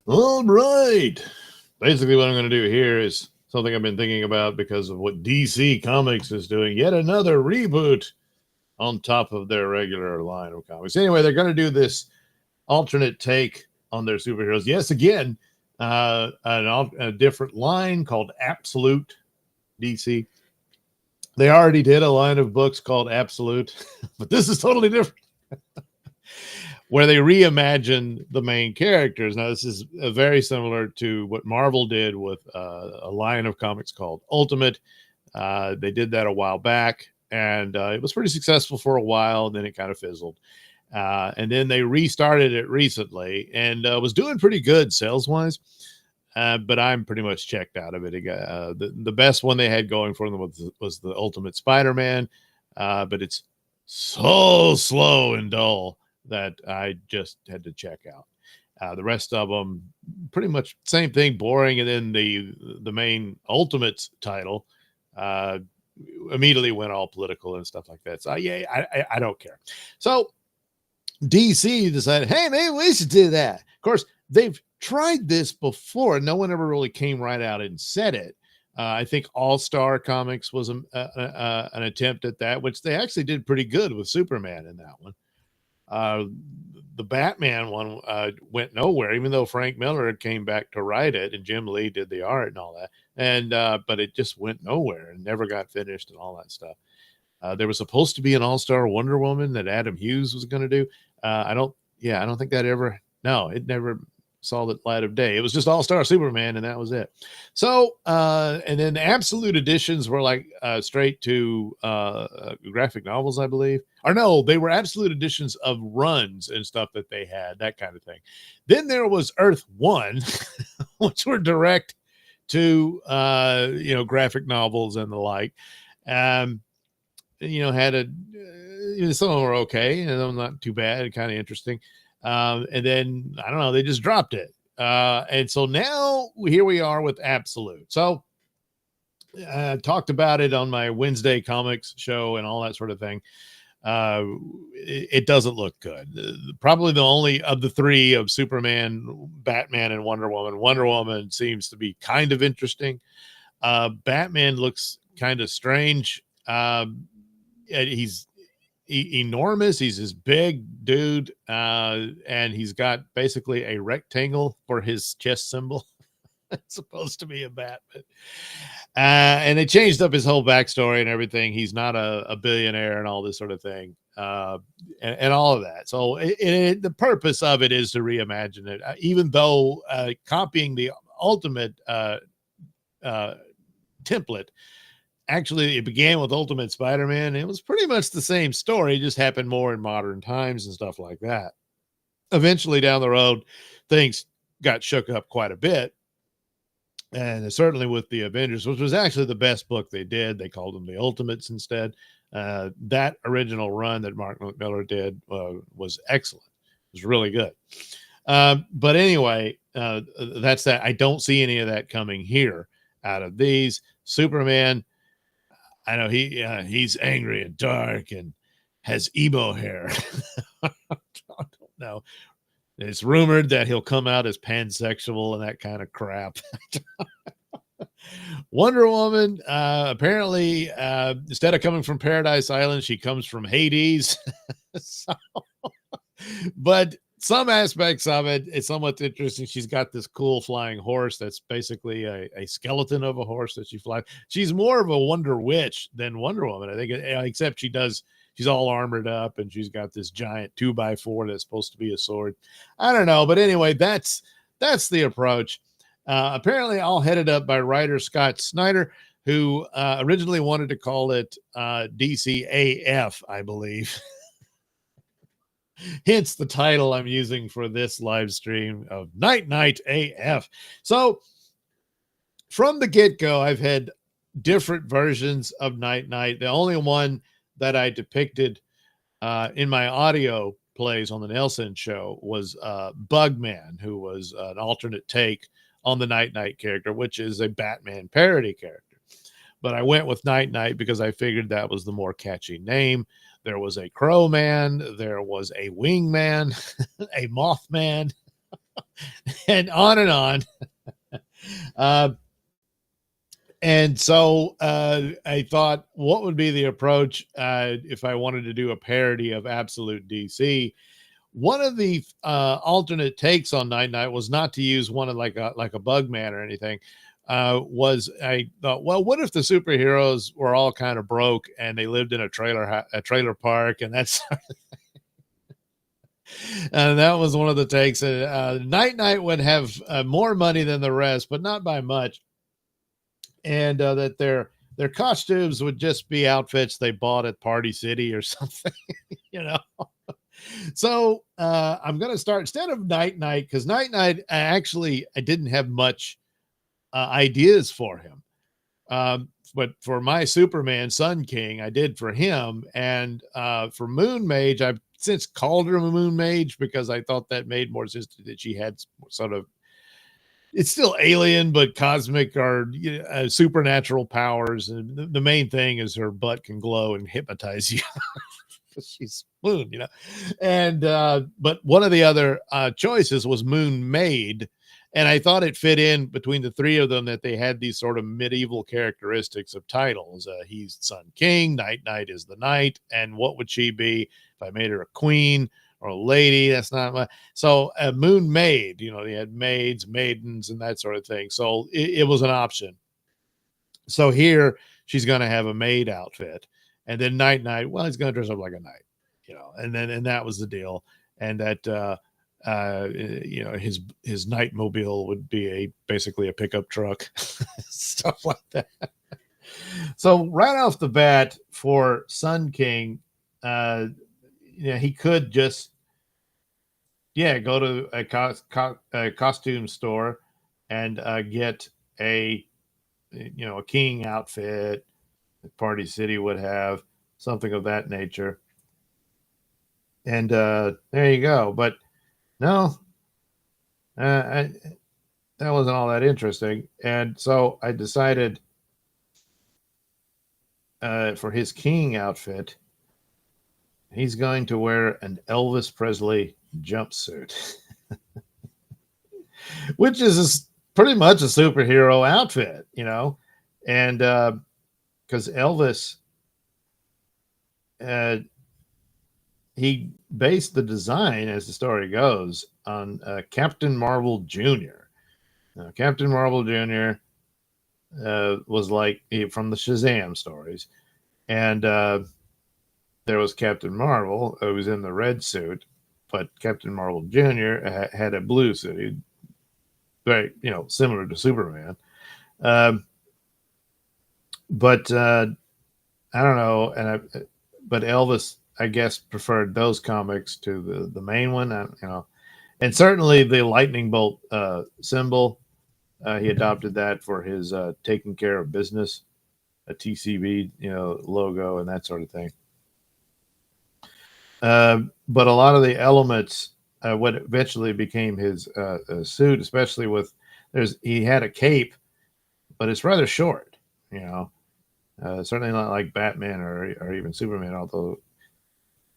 All right. Basically, what I'm going to do here is something I've been thinking about because of what DC Comics is doing. Yet another reboot on top of their regular line of comics. Anyway, they're going to do this alternate take on their superheroes. Yes, again, a different line called Absolute DC. They already did a line of books called Absolute, but this is totally different. Where they reimagine the main characters. Now, this is very similar to what Marvel did with a line of comics called Ultimate. They did that a while back, and it was pretty successful for a while. Then it kind of fizzled. And then they restarted it recently and was doing pretty good sales wise. But I'm pretty much checked out of it. The best one they had going for them was the Ultimate Spider-Man, but it's so slow and dull that I just had to check out. The rest of them, pretty much same thing, boring. And then the main Ultimates title immediately went all political and stuff like that. So yeah, I don't care. So DC decided, hey, maybe we should do that. Of course, they've tried this before. No one ever really came right out and said it. I think All Star Comics was an attempt at that, which they actually did pretty good with Superman in that one. The Batman one went nowhere, even though Frank Miller came back to write it and Jim Lee did the art and all that. And but it just went nowhere and never got finished and all that stuff. There was supposed to be an All-Star Wonder Woman that Adam Hughes was going to do. I don't think that ever. No, it never saw the light of day. It was just All-Star Superman, and that was it. So, and then the Absolute editions were like straight to graphic novels, I believe. Or no, they were Absolute editions of runs and stuff that they had, that kind of thing. Then there was Earth One, which were direct to graphic novels and the like. Had some of them were okay, and some not too bad, kind of interesting. And then I don't know, they just dropped it. And so now here we are with Absolute. So I talked about it on my Wednesday comics show and all that sort of thing. It doesn't look good. Probably the only of the three of Superman, Batman, and Wonder Woman. Wonder Woman seems to be kind of interesting. Batman looks kind of strange. He's enormous. He's this big dude, and he's got basically a rectangle for his chest symbol. It's supposed to be a bat, but and they changed up his whole backstory and everything. He's not a billionaire and all this sort of thing, and all of that. So the purpose of it is to reimagine it, even though copying the Ultimate template. Actually, it began with Ultimate Spider-Man. It was pretty much the same story. It just happened more in modern times and stuff like that. Eventually, down the road, things got shook up quite a bit. And certainly with the Avengers, which was actually the best book they did. They called them the Ultimates instead. That original run that Mark Miller did was excellent. It was really good. But anyway, that's that. I don't see any of that coming here out of these. Superman, I know he's angry and dark and has emo hair. I don't know. It's rumored that he'll come out as pansexual and that kind of crap. Wonder Woman, apparently, instead of coming from Paradise Island, she comes from Hades. But some aspects of it, it's somewhat interesting. She's got this cool flying horse that's basically a skeleton of a horse that she flies. She's more of a Wonder Witch than Wonder Woman, I think, except she's all armored up and she's got this giant 2x4 that's supposed to be a sword. I don't know. But anyway, that's the approach. Apparently all headed up by writer Scott Snyder, who originally wanted to call it DCAF, I believe. Hence the title I'm using for this live stream of Night Night AF. So from the get-go, I've had different versions of Night Night. The only one that I depicted in my audio plays on the Nelson show was Bugman, who was an alternate take on the Night Night character, which is a Batman parody character. But I went with Night Night because I figured that was the more catchy name. There was a Crow Man. There was a Wingman, a Mothman. and on and on. Uh, and so I thought, what would be the approach if I wanted to do a parody of Absolute DC? One of the alternate takes on Night Knight was not to use one of like a Bugman or anything. Was I thought, well, what if the superheroes were all kind of broke and they lived in a trailer park, and that's and that was one of the takes. Night Knight would have more money than the rest, but not by much, and that their costumes would just be outfits they bought at Party City or something, you know. So I'm going to start instead of Night Knight, because Night Knight I didn't have much ideas for him. But for my Superman Sun King, I did for him. And for Moon Mage, I've since called her a Moon Mage because I thought that made more sense, that she had sort of, it's still alien, but cosmic or supernatural powers. And the main thing is her butt can glow and hypnotize you. She's Moon, you know. And but one of the other choices was Moon Maid, and I thought it fit in between the three of them that they had these sort of medieval characteristics of titles. He's Sun King, Night Knight is the knight, and what would she be if I made her a queen or a lady? That's not my. So Moon Maid, you know, they had maids, maidens, and that sort of thing. So it was an option. So here she's going to have a maid outfit. And then Night Knight, well, he's going to dress up like a knight, you know, and that was the deal. And that, you know, his Nightmobile would be basically a pickup truck, stuff like that. So right off the bat for Sun King, he could just, go to a costume store and get a king outfit. Party City would have something of that nature, and there you go. But no, that wasn't all that interesting, and so I decided for his king outfit, he's going to wear an Elvis Presley jumpsuit, which is pretty much a superhero outfit, you know, and because Elvis, he based the design, as the story goes, on Captain Marvel Jr. Captain Marvel Jr. Was like from the Shazam stories, and there was Captain Marvel who was in the red suit, but Captain Marvel Jr. Had a blue suit, very similar to Superman. But I don't know, but Elvis, I guess, preferred those comics to the main one, and certainly the lightning bolt symbol. He adopted that for his taking care of business, a TCB, logo and that sort of thing. But a lot of the elements, what eventually became his suit, especially with he had a cape, but it's rather short, certainly not like Batman or even Superman, although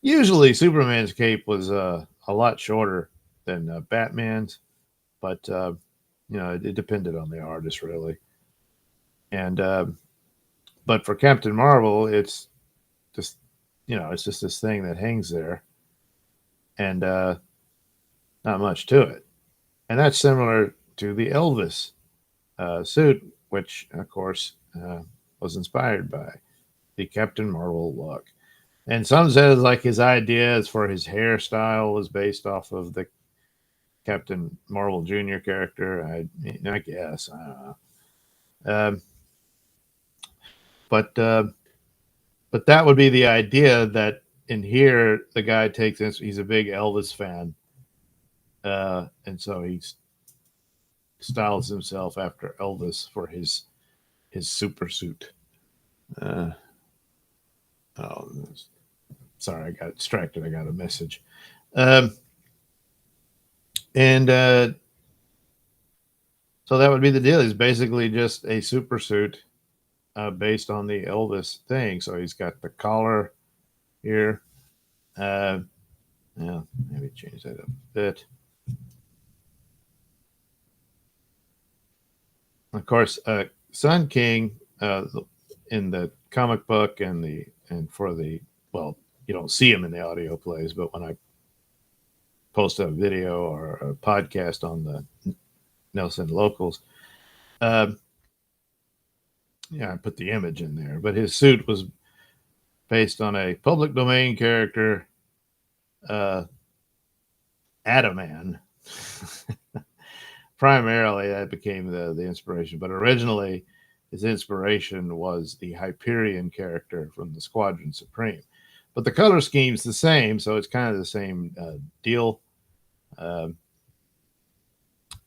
usually Superman's cape was a lot shorter than Batman's, but it depended on the artist really. And but for Captain Marvel, it's just it's just this thing that hangs there, and not much to it. And that's similar to the Elvis suit, which of course was inspired by the Captain Marvel look. And some says like his ideas for his hairstyle was based off of the Captain Marvel Jr. character. I guess. I don't know. But that would be the idea, that in here the guy takes this. He's a big Elvis fan, and so he styles himself after Elvis for his super suit. Oh, sorry, I got distracted. I got a message. And so that would be the deal. He's basically just a super suit based on the Elvis thing. So he's got the collar here. Maybe change that up a bit. Of course, Sun King in the comic book and for the, well, you don't see him in the audio plays, but when I post a video or a podcast on the Nelson Locals, uh, yeah, I put the image in there. But his suit was based on a public domain character, uh, Adaman. Primarily, that became the inspiration, but originally, his inspiration was the Hyperion character from the Squadron Supreme. But the color scheme's the same, so it's kind of the same deal. Um,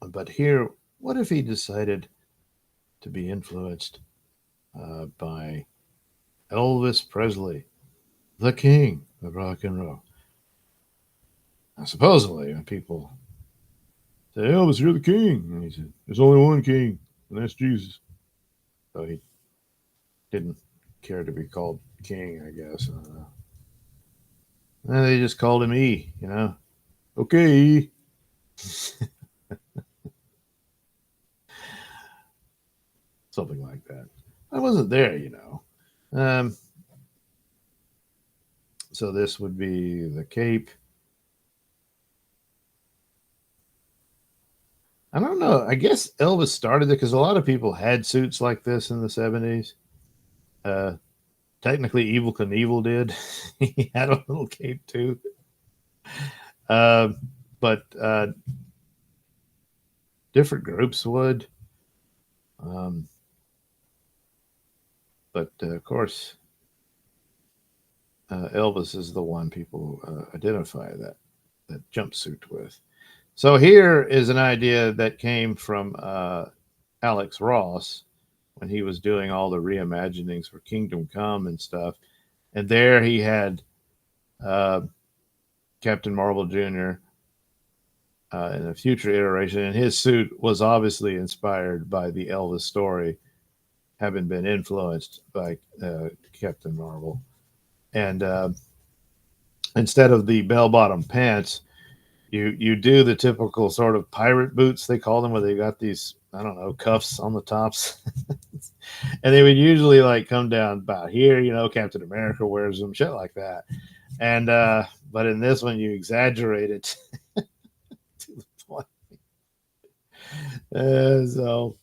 but here, what if he decided to be influenced by Elvis Presley, the king of rock and roll? Now, supposedly, people say, Elvis, you're the king. And he said, there's only one king, and that's Jesus. So he didn't care to be called king, I guess. And they just called him E, you know. Okay. Something like that. I wasn't there, you know. Um, so this would be the cape. I don't know. I guess Elvis started it because a lot of people had suits like this in the 70s. Uh, technically, Evil Knievel did. He had a little cape too. Uh, but different groups would. Um, but of course, Elvis is the one people identify that jumpsuit with. So here is an idea that came from Alex Ross when he was doing all the reimaginings for Kingdom Come and stuff. And there he had uh, Captain Marvel Jr. In a future iteration, and his suit was obviously inspired by the Elvis story, having been influenced by Captain Marvel. And instead of the bell-bottom pants, you do the typical sort of pirate boots they call them, where they got these, I don't know, cuffs on the tops, and they would usually like come down about here. You know, Captain America wears them, shit like that. And but in this one, you exaggerate it to the point. So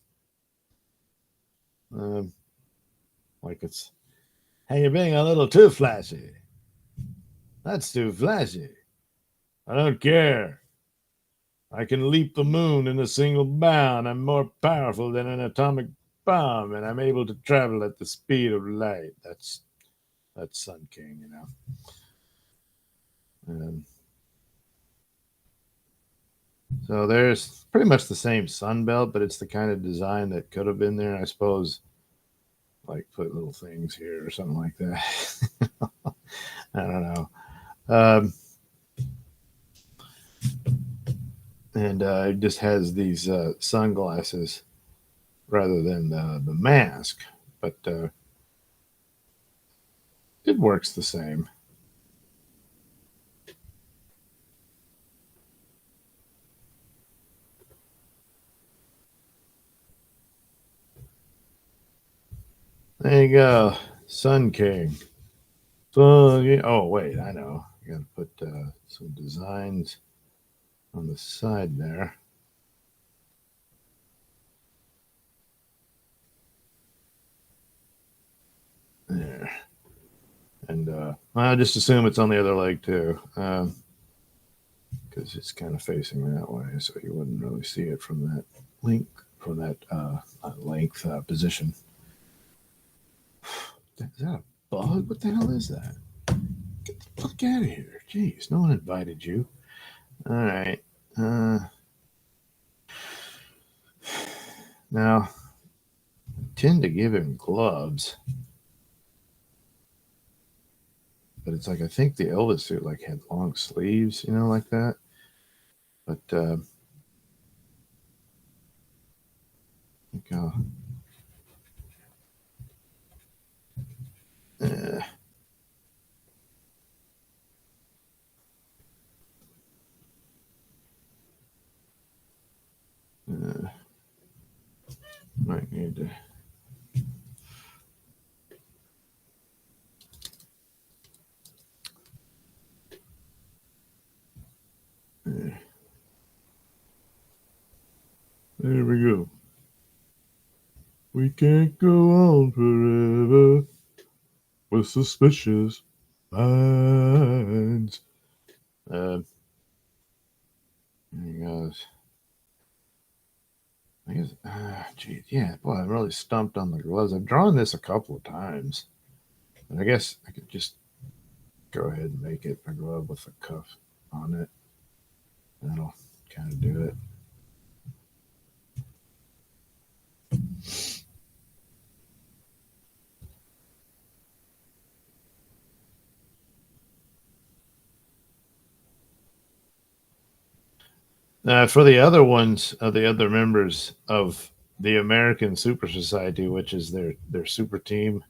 um, like it's, hey, you're being a little too flashy. That's too flashy. I don't care. I can leap the moon in a single bound. I'm more powerful than an atomic bomb, and I'm able to travel at the speed of light. That's Sun King, you know. Um, so there's pretty much the same sun belt, but it's the kind of design that could have been there. I suppose, like put little things here or something like that. I don't know. Um, and it just has these sunglasses rather than the mask, but it works the same. There you go, Sun King. So, oh wait, I know. You got to put some designs on the side there. There, and I just assume it's on the other leg too, because it's kind of facing that way, so you wouldn't really see it from that length, from that length position. Is that a bug? What the hell is that? Get the fuck out of here! Jeez, no one invited you. All right. Now, I tend to give him gloves, but it's like I think the Elvis suit like had long sleeves, you know, like that. But think uh, uh, Might need to. There we go. We can't go on forever with suspicious minds. There he goes. I guess, geez, yeah, boy, I really stumped on the gloves. I've drawn this a couple of times. And I guess I could just go ahead and make it a glove with a cuff on it. That'll kind of do it. For the other ones, the other members of the American Super Society, which is their super team,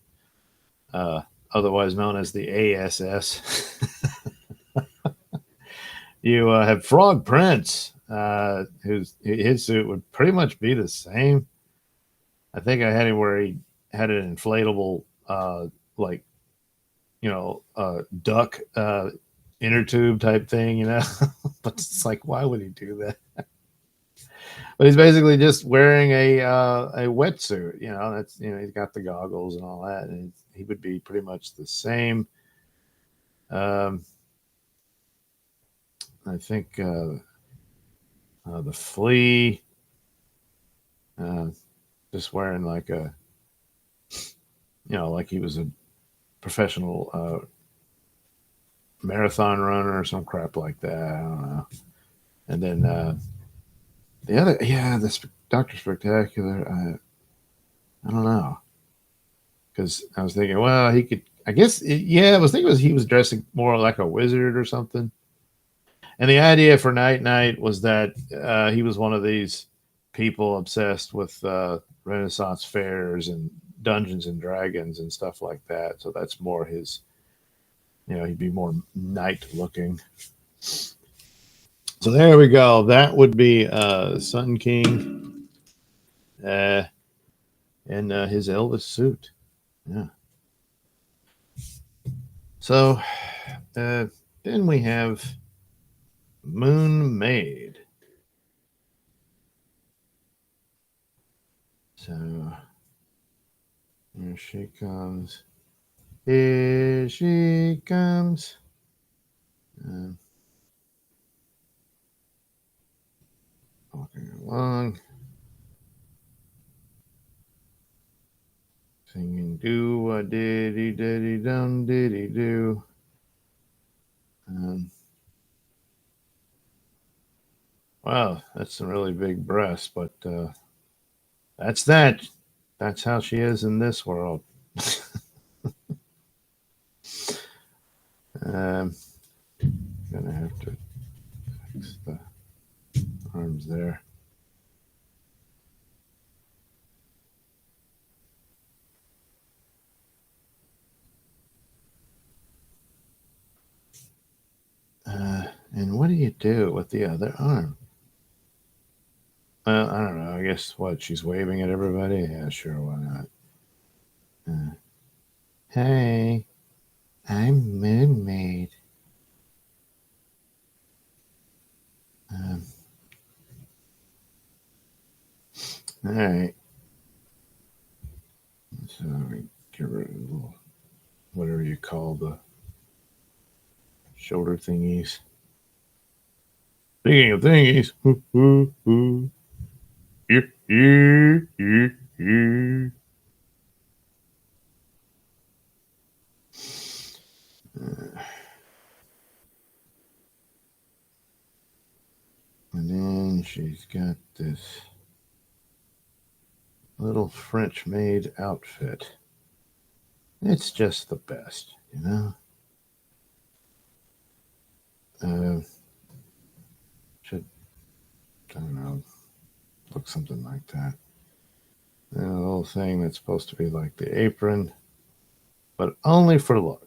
otherwise known as the ASS, you have Frog Prince, whose his suit would pretty much be the same. I think I had him where he had an inflatable, like duck inner tube type thing, but it's like, why would he do that? But he's basically just wearing a wetsuit. That's he's got the goggles and all that, and he would be pretty much the same. I think the Flea, just wearing like like he was a professional marathon runner or some crap like that. I don't know. And then the other, this Doctor Spectacular. I don't know, because I was thinking, well, he could. I guess, I was thinking he was dressing more like a wizard or something. And the idea for Night Knight was that he was one of these people obsessed with Renaissance fairs and Dungeons and Dragons and stuff like that. So that's more his. He'd be more knight looking. So there we go. That would be Sun King and his Elvis suit. Yeah. So then we have Moon Maid. So here she comes. Here she comes. Walking along. Singing do a diddy diddy dum diddy do. Wow, that's some really big breasts, but that's that. That's how she is in this world. Gonna have to fix the arms there. And what do you do with the other arm? I don't know. I guess what, she's waving at everybody? Yeah, sure, why not? Hey, I'm Moon Maid. All right. So we get rid of the little, whatever you call the shoulder thingies. Speaking of thingies, and then she's got this little French maid outfit. It's just the best, should, I don't know, look something like that. And a little thing that's supposed to be like the apron, but only for look.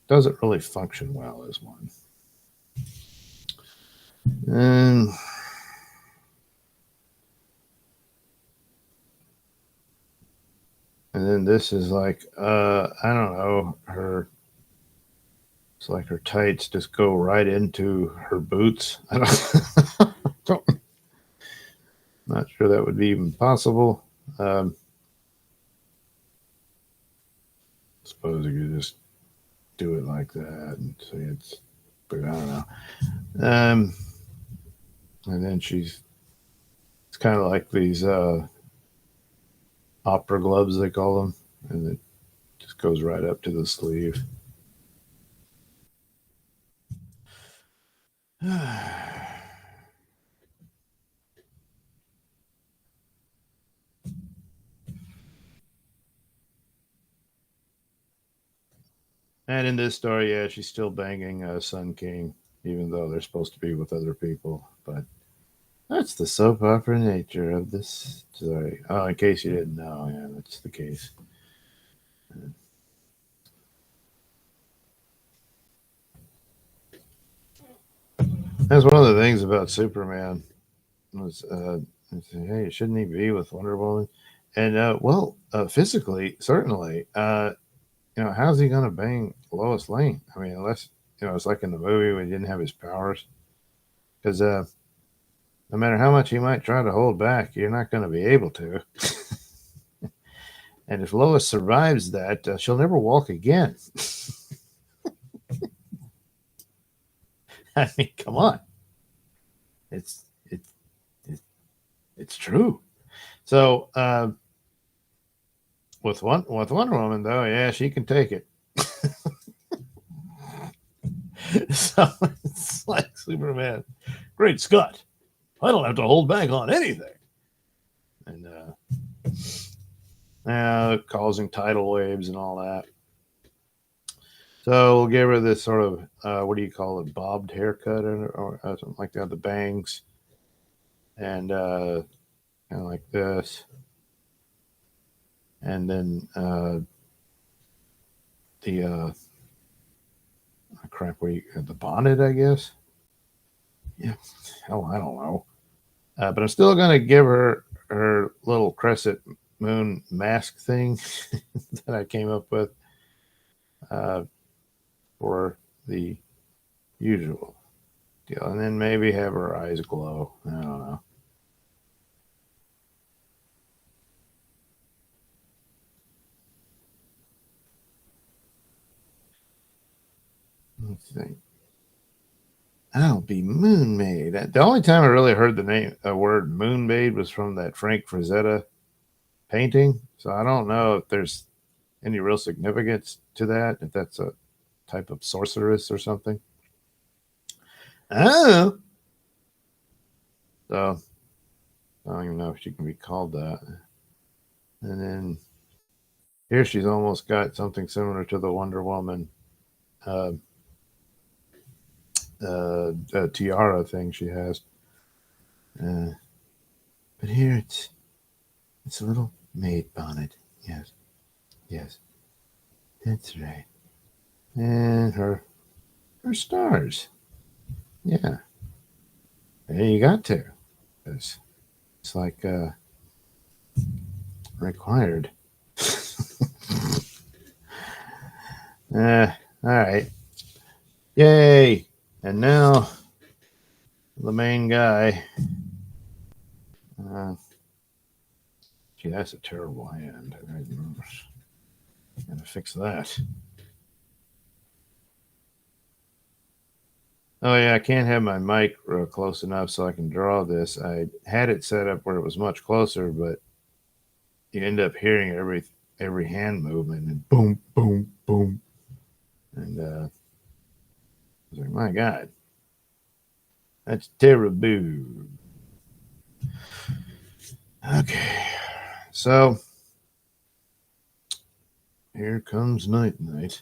Doesn't really function well as one. And And then this is like, I don't know, it's like her tights just go right into her boots. I don't, not sure that would be even possible. Suppose you could just do it like that and say it's, but I don't know. Um, and then it's kind of like these opera gloves, they call them, and it just goes right up to the sleeve. And in this story, yeah, she's still banging Sun King, even though they're supposed to be with other people. But that's the soap opera nature of this story. Oh, in case you didn't know, yeah, that's the case. That's one of the things about Superman was, hey, shouldn't he be with Wonder Woman? And physically, certainly, how's he gonna bang Lois Lane? I mean, unless it's like in the movie when he didn't have his powers, because no matter how much he might try to hold back, you're not going to be able to. And if Lois survives that, she'll never walk again. I mean, come on, it's it's it's, it's true. So with Wonder Woman though, yeah, she can take it. So it's like Superman. Great Scott! I don't have to hold back on anything. And causing tidal waves and all that. So we'll give her this sort of what do you call it, bobbed haircut or something like that, the bangs, and kind of like this, and then the crap, the bonnet, I guess. Yeah, hell, I don't know, but I'm still gonna give her her little crescent moon mask thing that I came up with uh, for the usual deal, and then maybe have her eyes glow. I don't know. Let's think. I'll be Moon Maid. The only time I really heard the name, word Moon Maid, was from that Frank Frazetta painting. So I don't know if there's any real significance to that, if that's a type of sorceress or something. Oh, so I don't even know if she can be called that. And then here she's almost got something similar to the Wonder Woman uh, tiara thing she has. Uh, but here it's a little maid bonnet. Yes, yes, that's right. And her stars. Yeah, yeah, you got to. It's like required. All right. Yay. And now the main guy. Uh, Gee, that's a terrible hand. I gotta fix that. Oh yeah, I can't have my mic close enough so I can draw this. I had it set up where it was much closer, but you end up hearing every hand movement and boom, boom, boom, and I was like, my God, that's terrible. Okay, so here comes night night.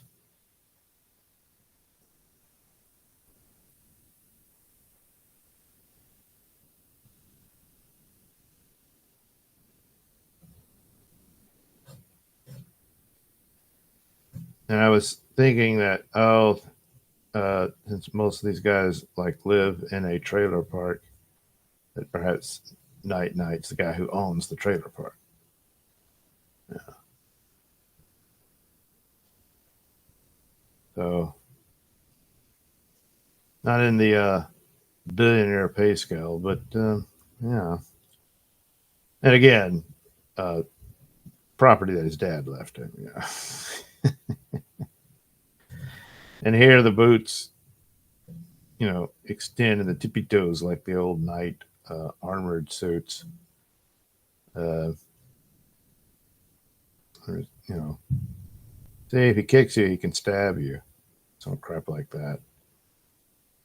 And I was thinking that, since most of these guys like live in a trailer park, that perhaps Night Night's the guy who owns the trailer park. Yeah. So not in the billionaire pay scale, but yeah. And again, uh, property that his dad left him. Yeah. And here the boots, extend in the tippy toes like the old knight armored suits. Uh, you know, say if he kicks you, he can stab you. Some crap like that.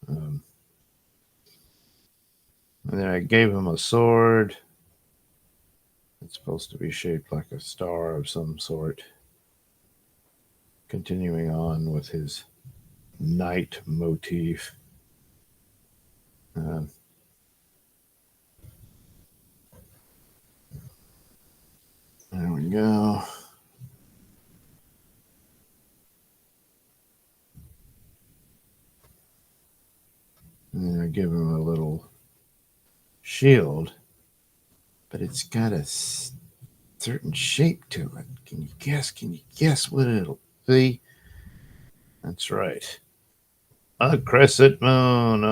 Um, and then I gave him a sword. It's supposed to be shaped like a star of some sort. Continuing on with his knight motif. Um, there we go. And then I give him a little shield, but it's got a certain shape to it. Can you guess? Can you guess what it'll be? That's right. A crescent moon.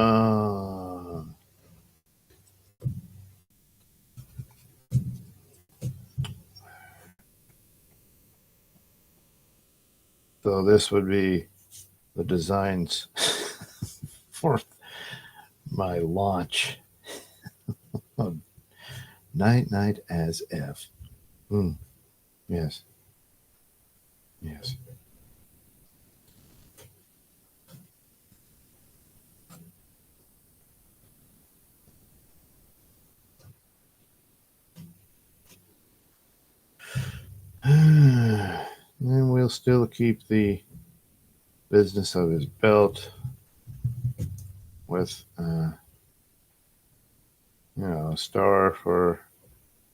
So this would be the designs for my launch of Night as F. Yes. Yes. And we'll still keep the business of his belt with, a star for.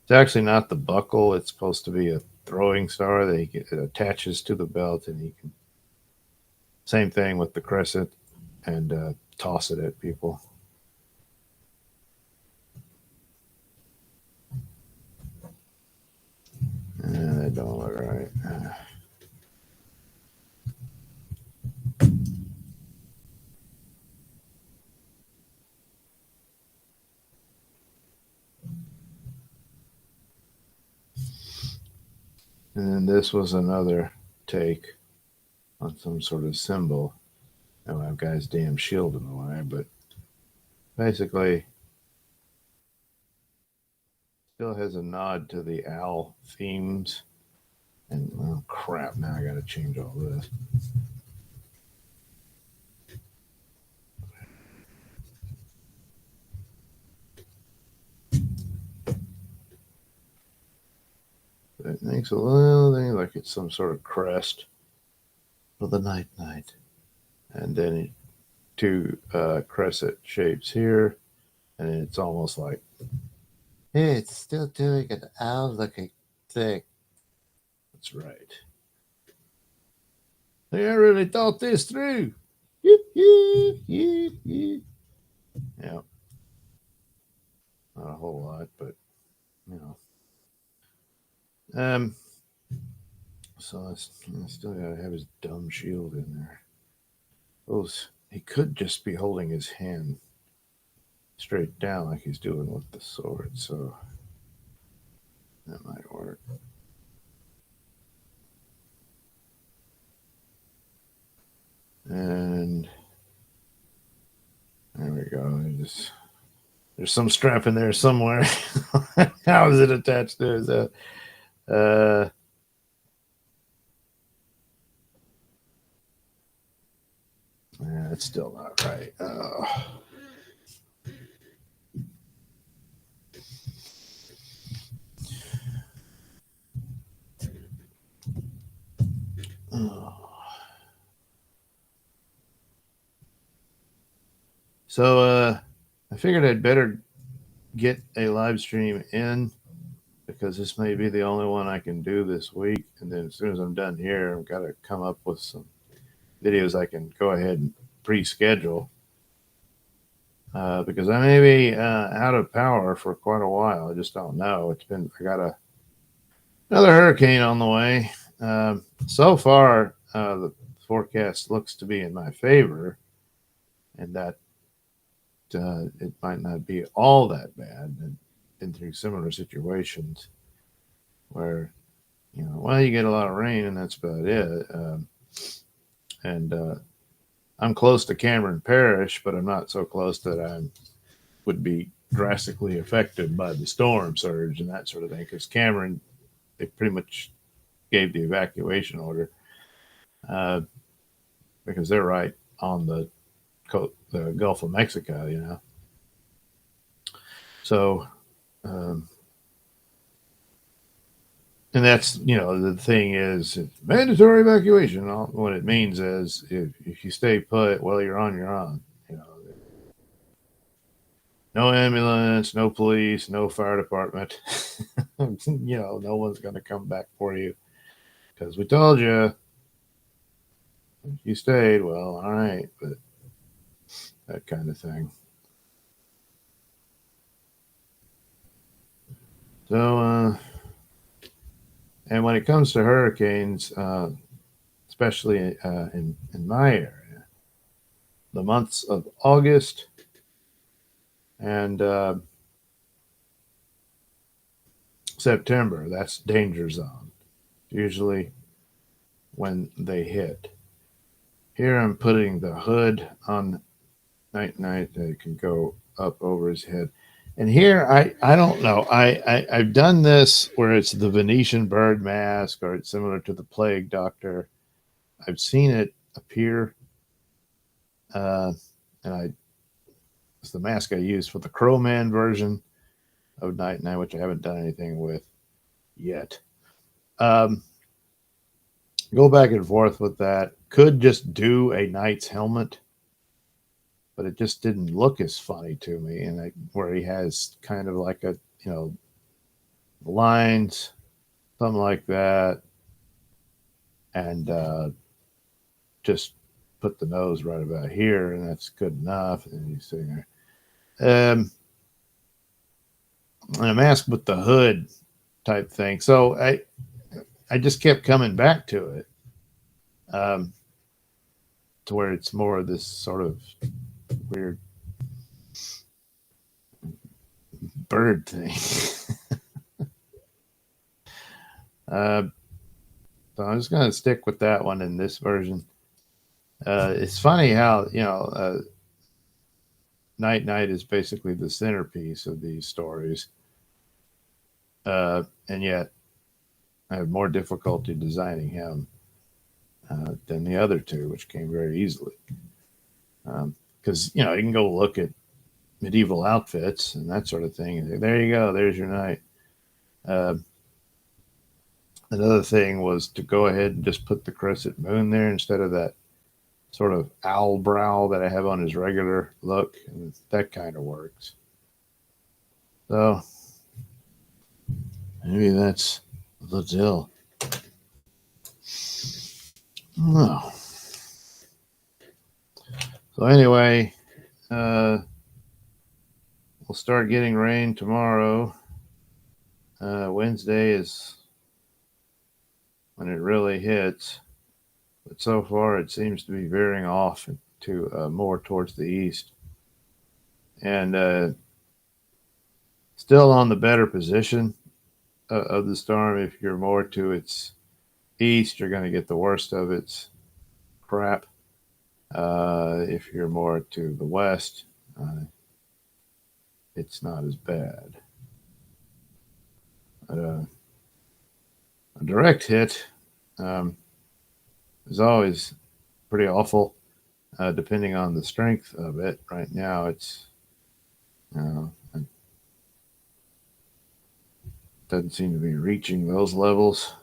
It's actually not the buckle. It's supposed to be a throwing star that it attaches to the belt, and he can. Same thing with the crescent, and toss it at people. That don't look right. And then this was another take on some sort of symbol. Oh, I've got his damn shield in the way, but basically still has a nod to the owl themes. And oh crap, now I gotta change all this. It makes a little thing like it's some sort of crest for the night. And then two crescent shapes here, and it's almost like it's still doing an owl looking thing. That's right. I really thought this through. Yeah. Not a whole lot, but you know. So I still gotta have his dumb shield in there. He could just be holding his hand straight down like he's doing with the sword, so that might work. And there we go. There's some strap in there somewhere. How is it attached to his yeah, it's still not right. So I figured I'd better get a live stream in because this may be the only one I can do this week. And then as soon as I'm done here, I've got to come up with some videos I can go ahead and pre-schedule because I may be out of power for quite a while. I just don't know. I got another hurricane on the way. So far, the forecast looks to be in my favor, and that it might not be all that bad. I've been through similar situations where, well, you get a lot of rain and that's about it. And I'm close to Cameron Parish, but I'm not so close that I would be drastically affected by the storm surge and that sort of thing. Because Cameron, they pretty much gave the evacuation order because they're right on the Gulf of Mexico, So, and that's, the thing is mandatory evacuation. What it means is if you stay put, well, you're on your own. No ambulance, no police, no fire department. No one's going to come back for you because we told you. If you stayed, well, all right, but that kind of thing. So, and when it comes to hurricanes, especially in my area, the months of August and September, that's danger zone, usually when they hit. Here I'm putting the hood on Night Night that it can go up over his head. And here, I don't know. I've done this where it's the Venetian bird mask or it's similar to the plague doctor. I've seen it appear. And it's the mask I use for the Crowman version of Night Night, which I haven't done anything with yet. Go back and forth with that. Could just do a knight's helmet, but it just didn't look as funny to me. And where he has kind of like a, lines, something like that, and just put the nose right about here, and that's good enough. And he's sitting there. And a mask with the hood type thing. So I just kept coming back to it, to where it's more of this sort of weird bird thing. So I'm just going to stick with that one in this version. It's funny how, Night Night is basically the centerpiece of these stories. And yet I have more difficulty designing him than the other two, which came very easily. Because, you can go look at medieval outfits and that sort of thing. And there you go. There's your knight. Another thing was to go ahead and just put the crescent moon there instead of that sort of owl brow that I have on his regular look. And that kind of works. So maybe that's the deal. No. So anyway, we'll start getting rain tomorrow. Wednesday is when it really hits. But so far, it seems to be veering off to more towards the east. And still on the better position of the storm. If you're more to its east, you're going to get the worst of its crap. If you're more to the west, it's not as bad. But, a direct hit is always pretty awful, depending on the strength of it. Right now, it's it doesn't seem to be reaching those levels.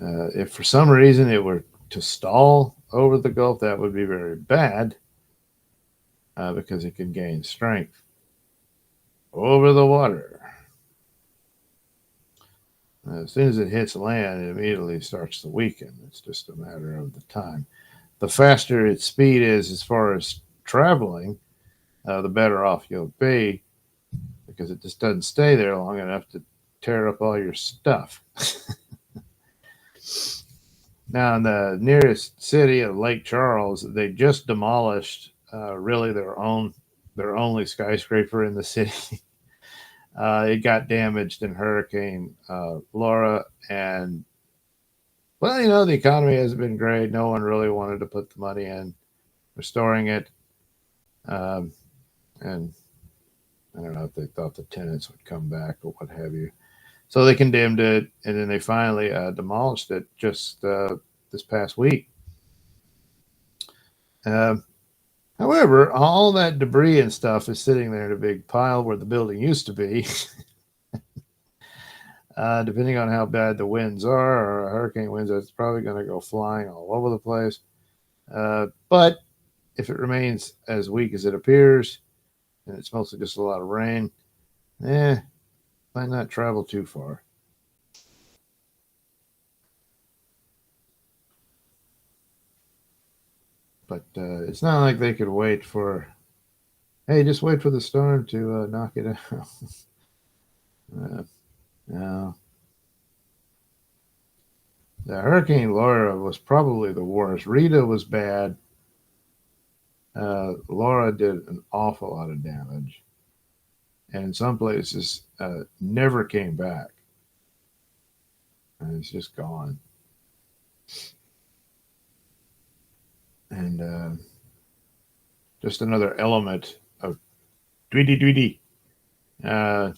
If for some reason it were to stall over the Gulf, that would be very bad because it can gain strength over the water. As soon as it hits land, it immediately starts to weaken. It's just a matter of the time. The faster its speed is as far as traveling, the better off you'll be because it just doesn't stay there long enough to tear up all your stuff. Now, in the nearest city of Lake Charles, they just demolished really their only skyscraper in the city. It got damaged in Hurricane Laura, and well, the economy hasn't been great. No one really wanted to put the money in restoring it, um, and I don't know if they thought the tenants would come back or what have you. So they condemned it, and then they finally demolished it just this past week. Uh, However, all that debris and stuff is sitting there in a big pile where the building used to be. Depending on how bad the winds are or hurricane winds, it's probably going to go flying all over the place. But if it remains as weak as it appears, and it's mostly just a lot of rain, might not travel too far. But it's not like they could wait for, hey, just wait for the storm to knock it out. No. The Hurricane Laura was probably the worst. Rita was bad. Laura did an awful lot of damage. And in some places, never came back. And it's just gone. And just another element of Tweety. It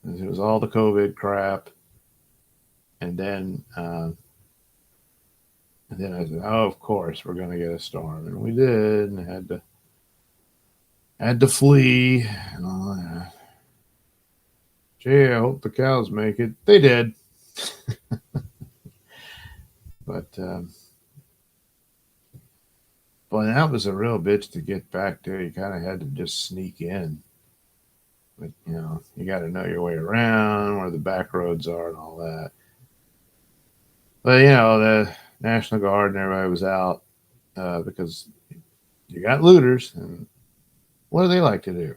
was all the COVID crap. And then I said, oh, of course, we're going to get a storm. And we did, and had to flee and all that. Gee, I hope the cows make it. They did. But boy, that was a real bitch to get back to. You kind of had to just sneak in. But, you got to know your way around, where the back roads are and all that. But, the National Guard and everybody was out because you got looters. And what do they like to do?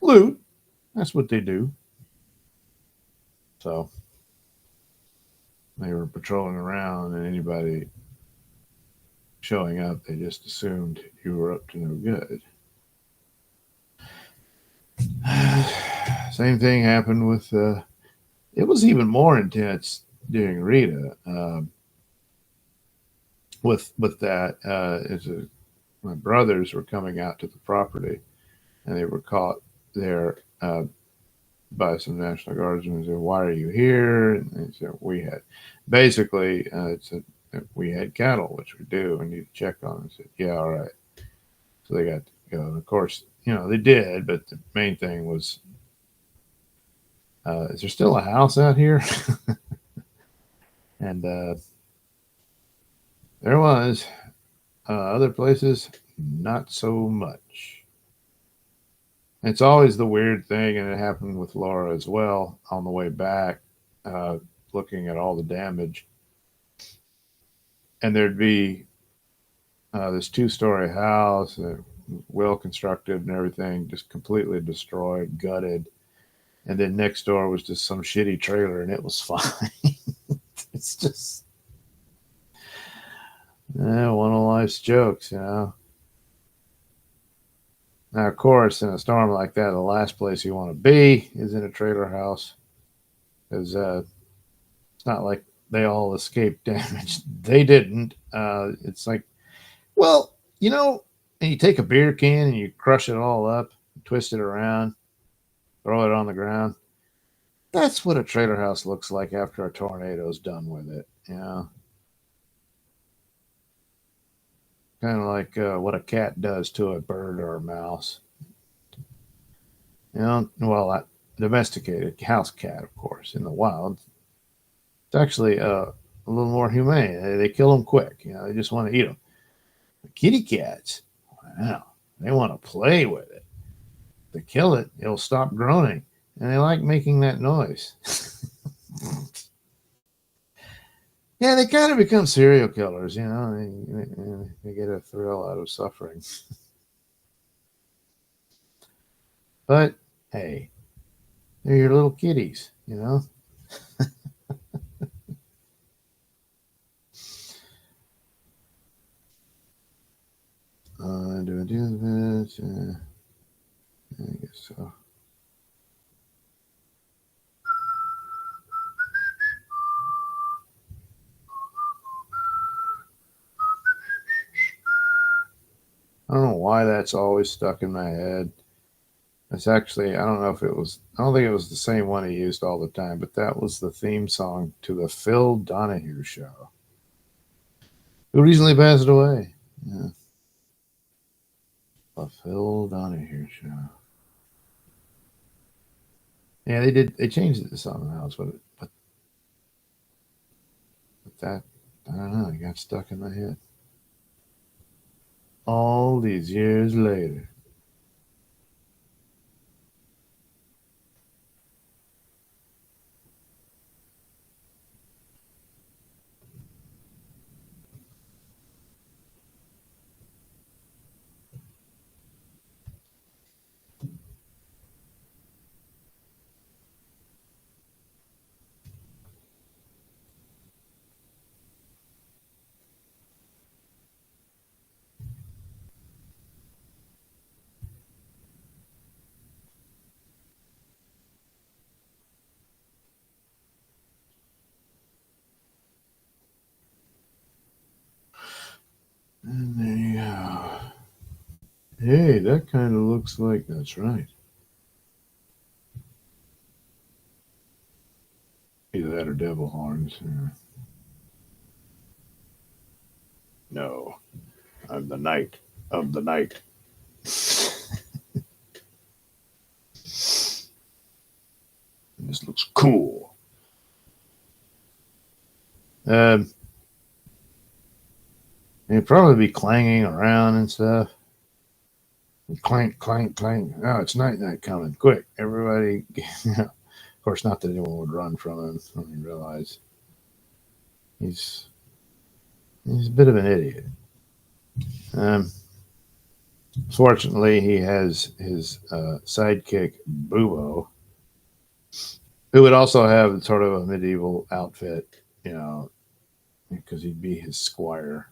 Loot. That's what they do. So they were patrolling around, and anybody showing up, they just assumed you were up to no good. Same thing happened with it was even more intense during Rita. With that, my brothers were coming out to the property, and they were caught there by some National Guardsmen. And said, "Why are you here?" And they said, "We had basically we had cattle, which we do, and you check on them." I said, "Yeah, all right." So they got to go, and of course, they did. But the main thing was, is there still a house out here? And there was. Other places, not so much. It's always the weird thing, and it happened with Laura as well on the way back, looking at all the damage. And there'd be this 2-story house, well constructed and everything, just completely destroyed, gutted. And then next door was just some shitty trailer, and it was fine. It's just one of life's jokes, Now, of course, in a storm like that, the last place you want to be is in a trailer house, because it's not like they all escaped damage. They didn't. It's like, well, and you take a beer can and you crush it all up, twist it around, throw it on the ground. That's what a trailer house looks like after a tornado's done with it. Kind of like what a cat does to a bird or a mouse. Well, domesticated house cat, of course, in the wild. It's actually a little more humane. They kill them quick. They just want to eat them. The kitty cats, wow, they want to play with it. If they kill it, it'll stop groaning, and they like making that noise. Yeah, they kind of become serial killers, They get a thrill out of suffering. But hey, they're your little kitties, Do I do this? I guess so. I don't know why that's always stuck in my head. It's actually, I don't know if it was, I don't think it was the same one he used all the time, but that was the theme song to the Phil Donahue Show, who recently passed away. Yeah. The Phil Donahue Show. Yeah, they changed it to something else, but that, I don't know, it got stuck in my head. All these years later. And there you go. Hey, that kind of looks like, that's right. Either that or devil horns. Yeah. No, I'm the knight of the night. This looks cool. It'd probably be clanging around and stuff. Clank, clank, clank. Oh, it's night coming. Quick, everybody. Of course, not that anyone would run from him when he realized he's a bit of an idiot. Fortunately, he has his sidekick, Bubo, who would also have sort of a medieval outfit, you know, because he'd be his squire.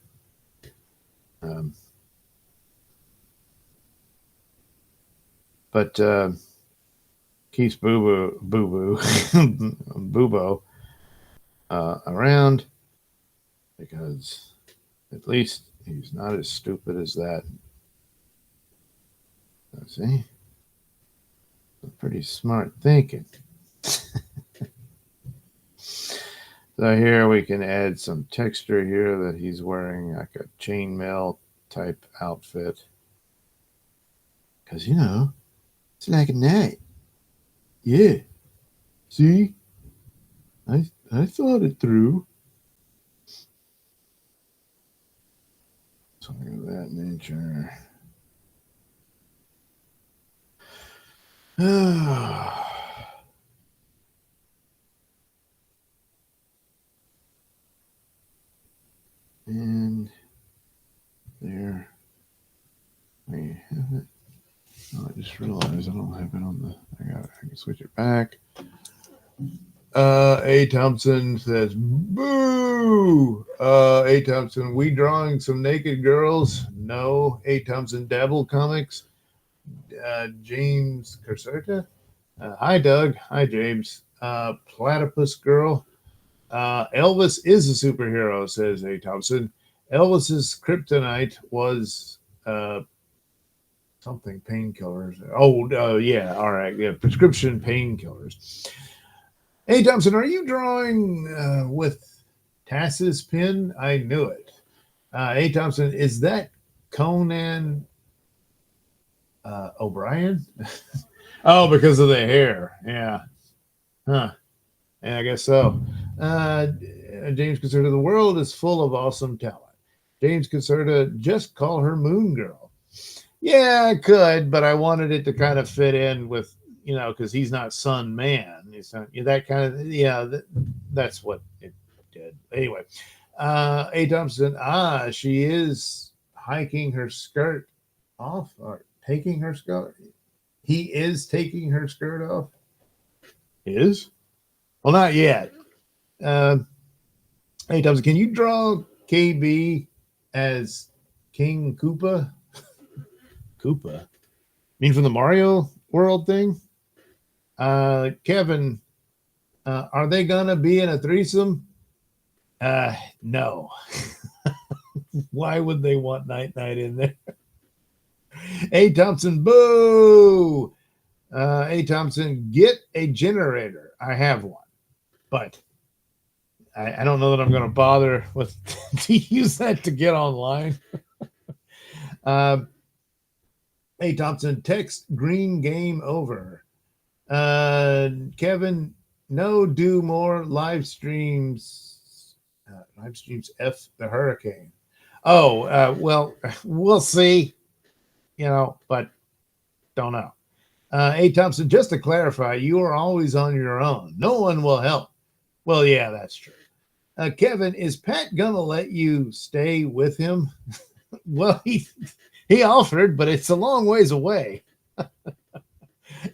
But keeps Bubo around because at least he's not as stupid as that. See, pretty smart thinking. So here we can add some texture here that he's wearing like a chainmail type outfit. Because, you know, it's like a knight. Yeah. See? I thought it through. Something of that nature. And there we have it. Oh, I just realized I don't have it on the. I can switch it back. A. Thompson says, "Boo!" A. Thompson, we drawing some naked girls? No. A. Thompson, Dabble Comics. James Caserta. Hi, Doug. Hi, James. Platypus Girl. Elvis is a superhero, says A. Thompson. Elvis's kryptonite was something painkillers. Oh, yeah. All right. Yeah. Prescription painkillers. A. Thompson, are you drawing with Tass's pen? I knew it. A. Thompson, is that Conan O'Brien? Oh, because of the hair. Yeah. Huh. Yeah, I guess so. James Caserta, the world is full of awesome talent. James Caserta, just call her Moon Girl. Yeah, I could, but I wanted it to kind of fit in with, you know, because he's not Sun Man. He's not, that kind of, yeah, that's what it did. Anyway, A. Thompson, she is hiking her skirt off or taking her skirt. He is taking her skirt off. Is? Well, not yet. Hey, Thompson, can you draw KB as King Koopa? Koopa. Mean from the Mario World thing? Kevin, are they gonna be in a threesome? No. Why would they want Night Night in there? A. Thompson, boo! A. Thompson, get a generator. I have one, but I don't know that I'm going to bother with to use that to get online. A. Thompson, text green game over. Kevin, no, do more live streams. Live streams F the hurricane. Oh, well, we'll see. But don't know. A. Thompson, just to clarify, you are always on your own. No one will help. Well, yeah, that's true. Kevin, is Pat gonna let you stay with him? Well, he offered, but it's a long ways away.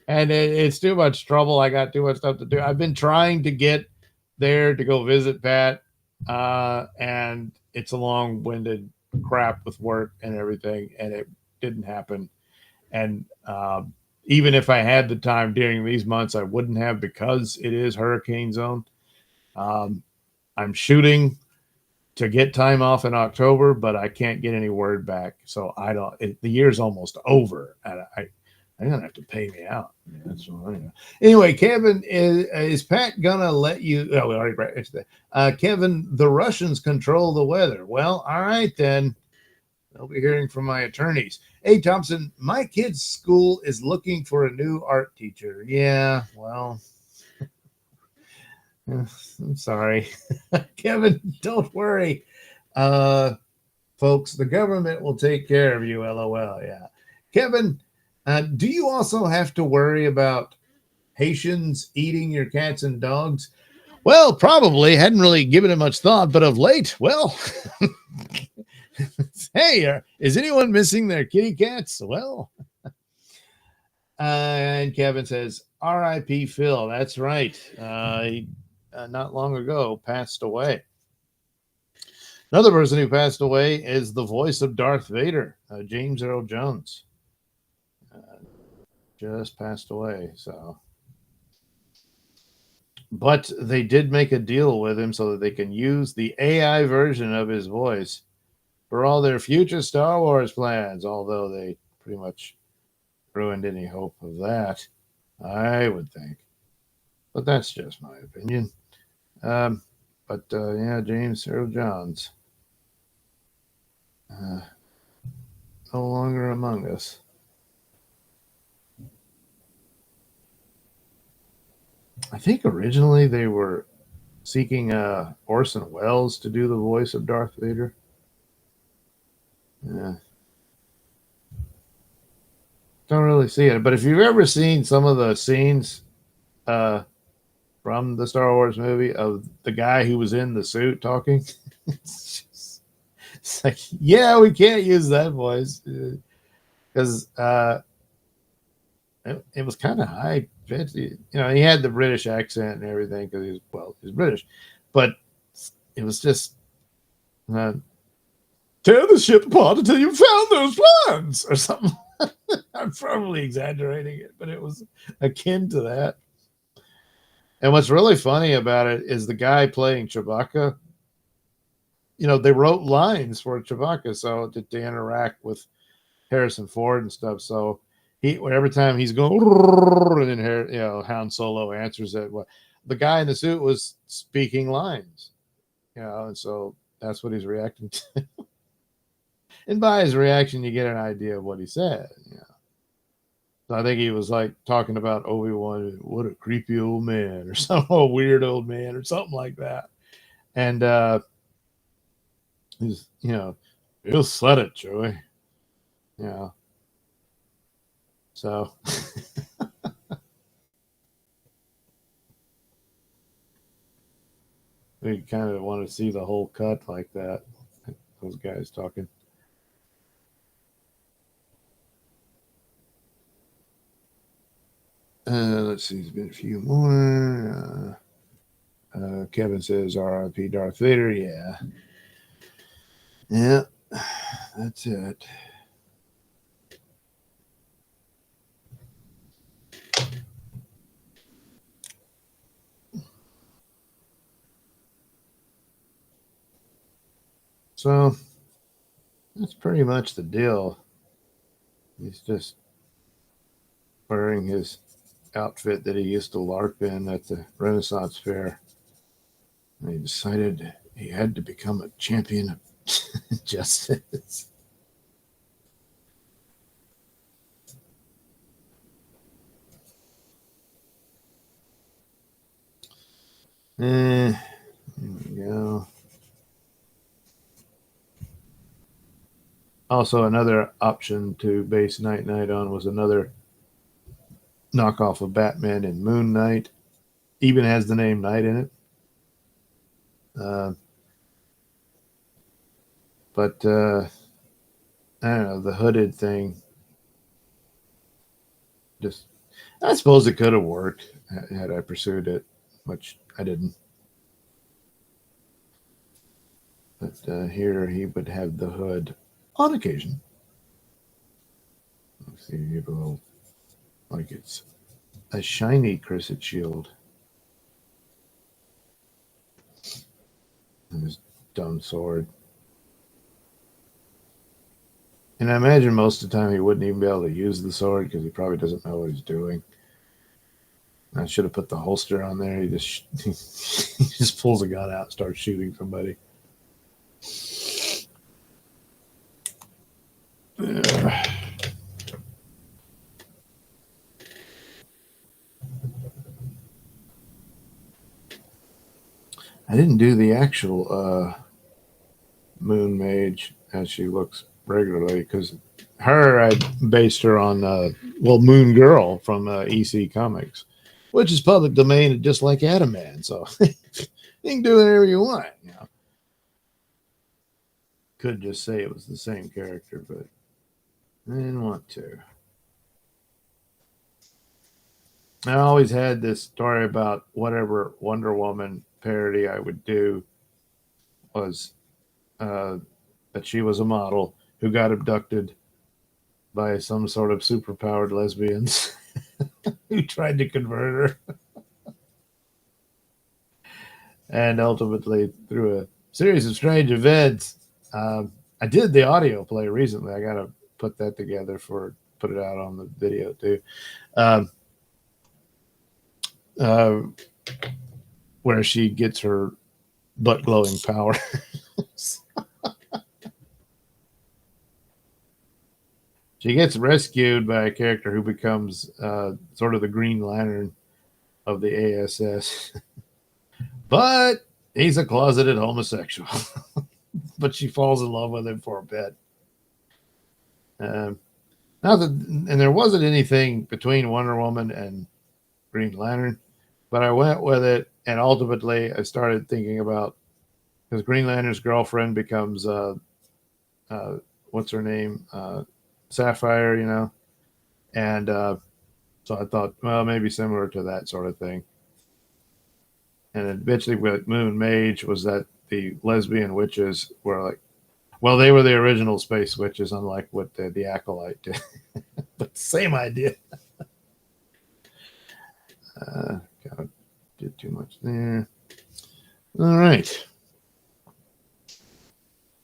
And it's too much trouble. I got too much stuff to do. I've been trying to get there to go visit Pat, and it's a long-winded crap with work and everything, and it didn't happen. And even if I had the time during these months, I wouldn't have, because it is hurricane zone. I'm shooting to get time off in October, but I can't get any word back. So the year's almost over, and I'm gonna have to pay me out. Yeah, that's what anyway, Kevin, is Pat gonna let you? Oh, we already it's that. Kevin, the Russians control the weather. Well, all right then. I'll be hearing from my attorneys. Hey, Thompson, my kid's school is looking for a new art teacher. Yeah, well, I'm sorry. Kevin, don't worry. Folks, the government will take care of you, LOL. Yeah. Kevin, do you also have to worry about Haitians eating your cats and dogs? Well, probably. Hadn't really given it much thought, but of late, well... Hey, is anyone missing their kitty cats? Well, and Kevin says, R.I.P. Phil. That's right. He, not long ago, passed away. Another person who passed away is the voice of Darth Vader, James Earl Jones. Just passed away. But they did make a deal with him so that they can use the AI version of his voice for all their future Star Wars plans, although they pretty much ruined any hope of that, I would think. But that's just my opinion. Yeah, James Earl Jones. No longer among us. I think originally they were seeking Orson Welles to do the voice of Darth Vader. Yeah. Don't really see it. But if you've ever seen some of the scenes from the Star Wars movie of the guy who was in the suit talking, it's like, yeah, we can't use that voice because it was kind of high pitched. He had the British accent and everything because he's British, but it was just tear the ship apart until you found those plans or something. I'm probably exaggerating it, but it was akin to that. And what's really funny about it is the guy playing Chewbacca, they wrote lines for Chewbacca so to interact with Harrison Ford and stuff. So every time he's going, and then Han Solo answers it. The guy in the suit was speaking lines, and so that's what he's reacting to. And by his reaction, you get an idea of what he said. So I think he was like talking about Obi-Wan, what a creepy old man, or some weird old man, or something like that. And he's, he'll said it, Joey. So we kind of want to see the whole cut like that. Those guys talking. Let's see, there's been a few more. Kevin says R.I.P. Darth Vader. Yeah, that's it. So that's pretty much the deal. He's just wearing his outfit that he used to LARP in at the Renaissance Fair. And he decided he had to become a champion of justice. There we go. Also, another option to base Night Knight on was another knockoff of Batman in Moon Knight. Even has the name Knight in it. But I don't know, the hooded thing. Just, I suppose it could have worked had I pursued it, which I didn't. But here he would have the hood on occasion. Let's see, give a little, like it's a shiny crescent shield. And his dumb sword. And I imagine most of the time he wouldn't even be able to use the sword because he probably doesn't know what he's doing. I should have put the holster on there. He just pulls a gun out and starts shooting somebody. I didn't do the actual Moon Mage as she looks regularly because I based her on Moon Girl from EC Comics, which is public domain just like Atom Man. So you can do whatever you want. You know, could just say it was the same character, but I didn't want to. I always had this story about whatever Wonder Woman parody I would do was that she was a model who got abducted by some sort of superpowered lesbians who tried to convert her. And ultimately, through a series of strange events, I did the audio play recently. I got to put that together put it out on the video too. Where she gets her butt glowing power. She gets rescued by a character who becomes sort of the Green Lantern of the ASS. But he's a closeted homosexual. But she falls in love with him for a bit. And there wasn't anything between Wonder Woman and Green Lantern, but I went with it, and ultimately I started thinking about, because Green Lantern's girlfriend becomes what's her name, Sapphire, you know, and so I thought, well, maybe similar to that sort of thing. And eventually, with Moon Mage, was that the lesbian witches were like, well, they were the original space witches, unlike what the Acolyte did, but same idea. God, did too much there. All right.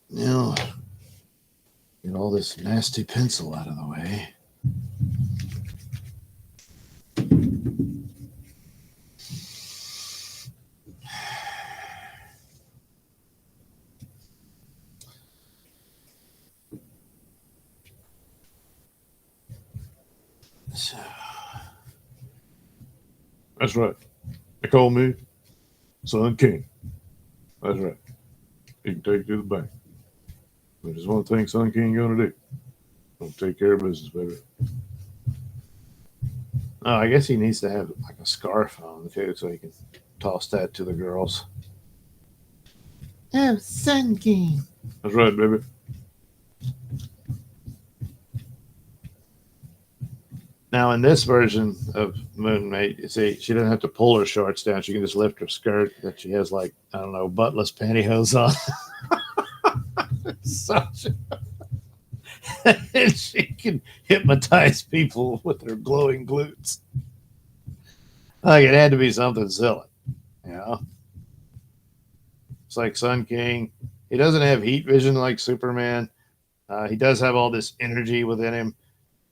Now, get all this nasty pencil out of the way. So, that's right. They call me Sun King. That's right. He can take you to the bank. But there's one thing Sun King gonna do. Gonna take care of business, baby. Oh, I guess he needs to have like a scarf on too, so he can toss that to the girls. Oh, Sun King. That's right, baby. Now, in this version of Moon Mage, you see, she doesn't have to pull her shorts down. She can just lift her skirt that she has, like, I don't know, buttless pantyhose on. And she can hypnotize people with her glowing glutes. Like, it had to be something silly, you know? It's like Sun King. He doesn't have heat vision like Superman. He does have all this energy within him,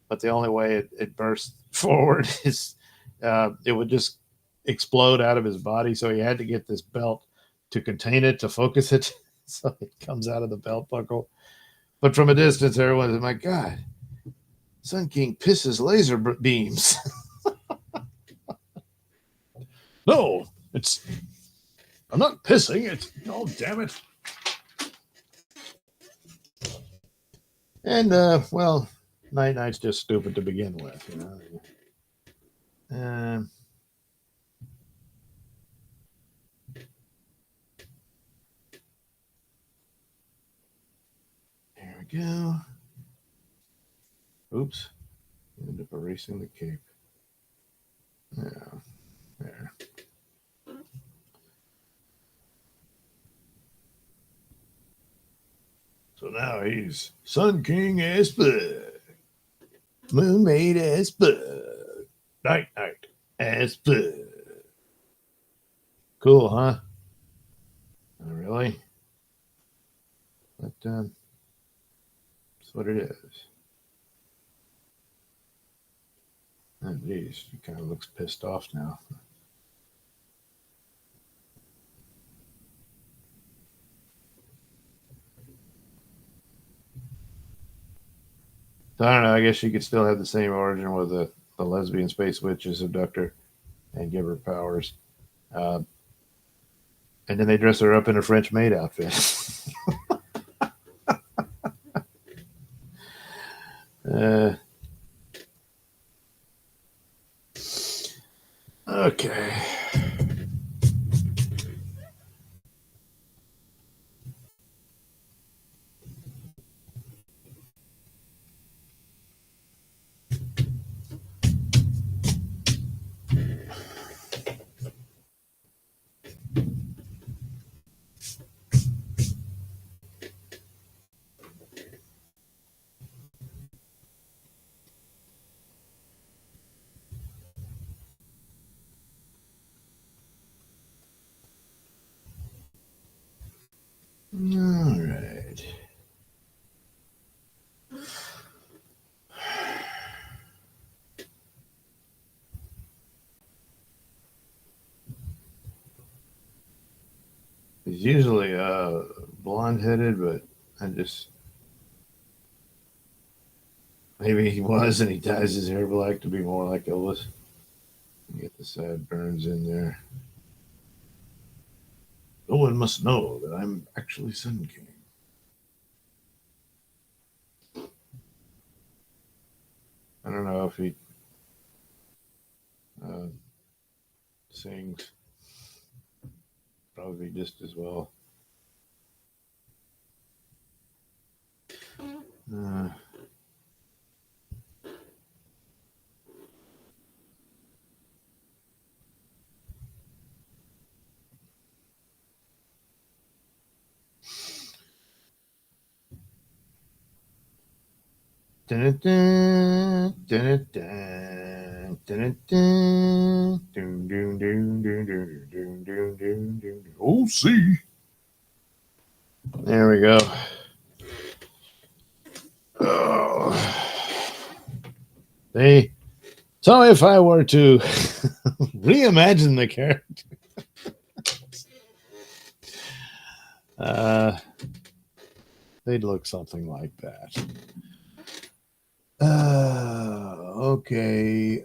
but the only way it bursts forward is it would just explode out of his body. So he had to get this belt to contain it, to focus it, so it comes out of the belt buckle. But from a distance, everyone's like, God, Sun King pisses laser beams. No, I'm not pissing. Oh, damn it. And, well, Night Knight's just stupid to begin with, you know. There we go. Oops. End up erasing the cape. Yeah, there. So now he's Sun King as fuck, Moon Maid as fuck, Night Knight as fuck. Cool, huh? Oh, really? But that's what it is. Oh, geez, he kind of looks pissed off now. So I don't know. I guess she could still have the same origin with the lesbian space witch as abductor and give her powers. And then they dress her up in a French maid outfit. Okay. All right. He's usually blonde headed, but I just maybe he was and he dyes his hair black to be more like Elvis. Get the sideburns in there. No one must know that I'm actually Sun King. I don't know if he sings. Probably just as well. Oh, see. There we go. Oh. So if I were to reimagine the character, they'd look something like that. Okay.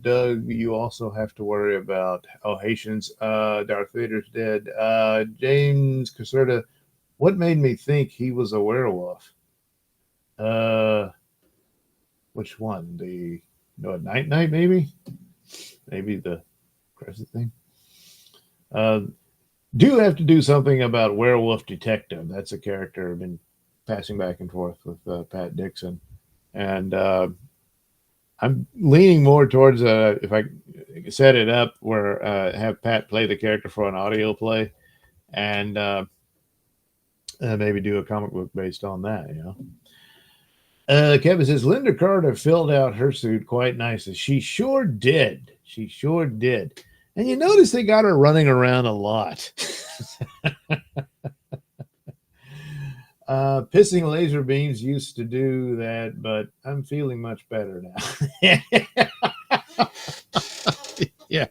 Doug, you also have to worry about Haitians. Darth Vader's dead. James Caserta, what made me think he was a werewolf? Which one? Night Knight, maybe? Maybe the crescent thing? Do have to do something about Werewolf Detective. That's a character I've been passing back and forth with Pat Dixon. And I'm leaning more towards if I set it up where have Pat play the character for an audio play and maybe do a comic book based on that, you know. Kevin says Linda Carter filled out her suit quite nicely. She sure did. She sure did. And you notice they got her running around a lot. Pissing laser beams used to do that, but I'm feeling much better now. Yeah.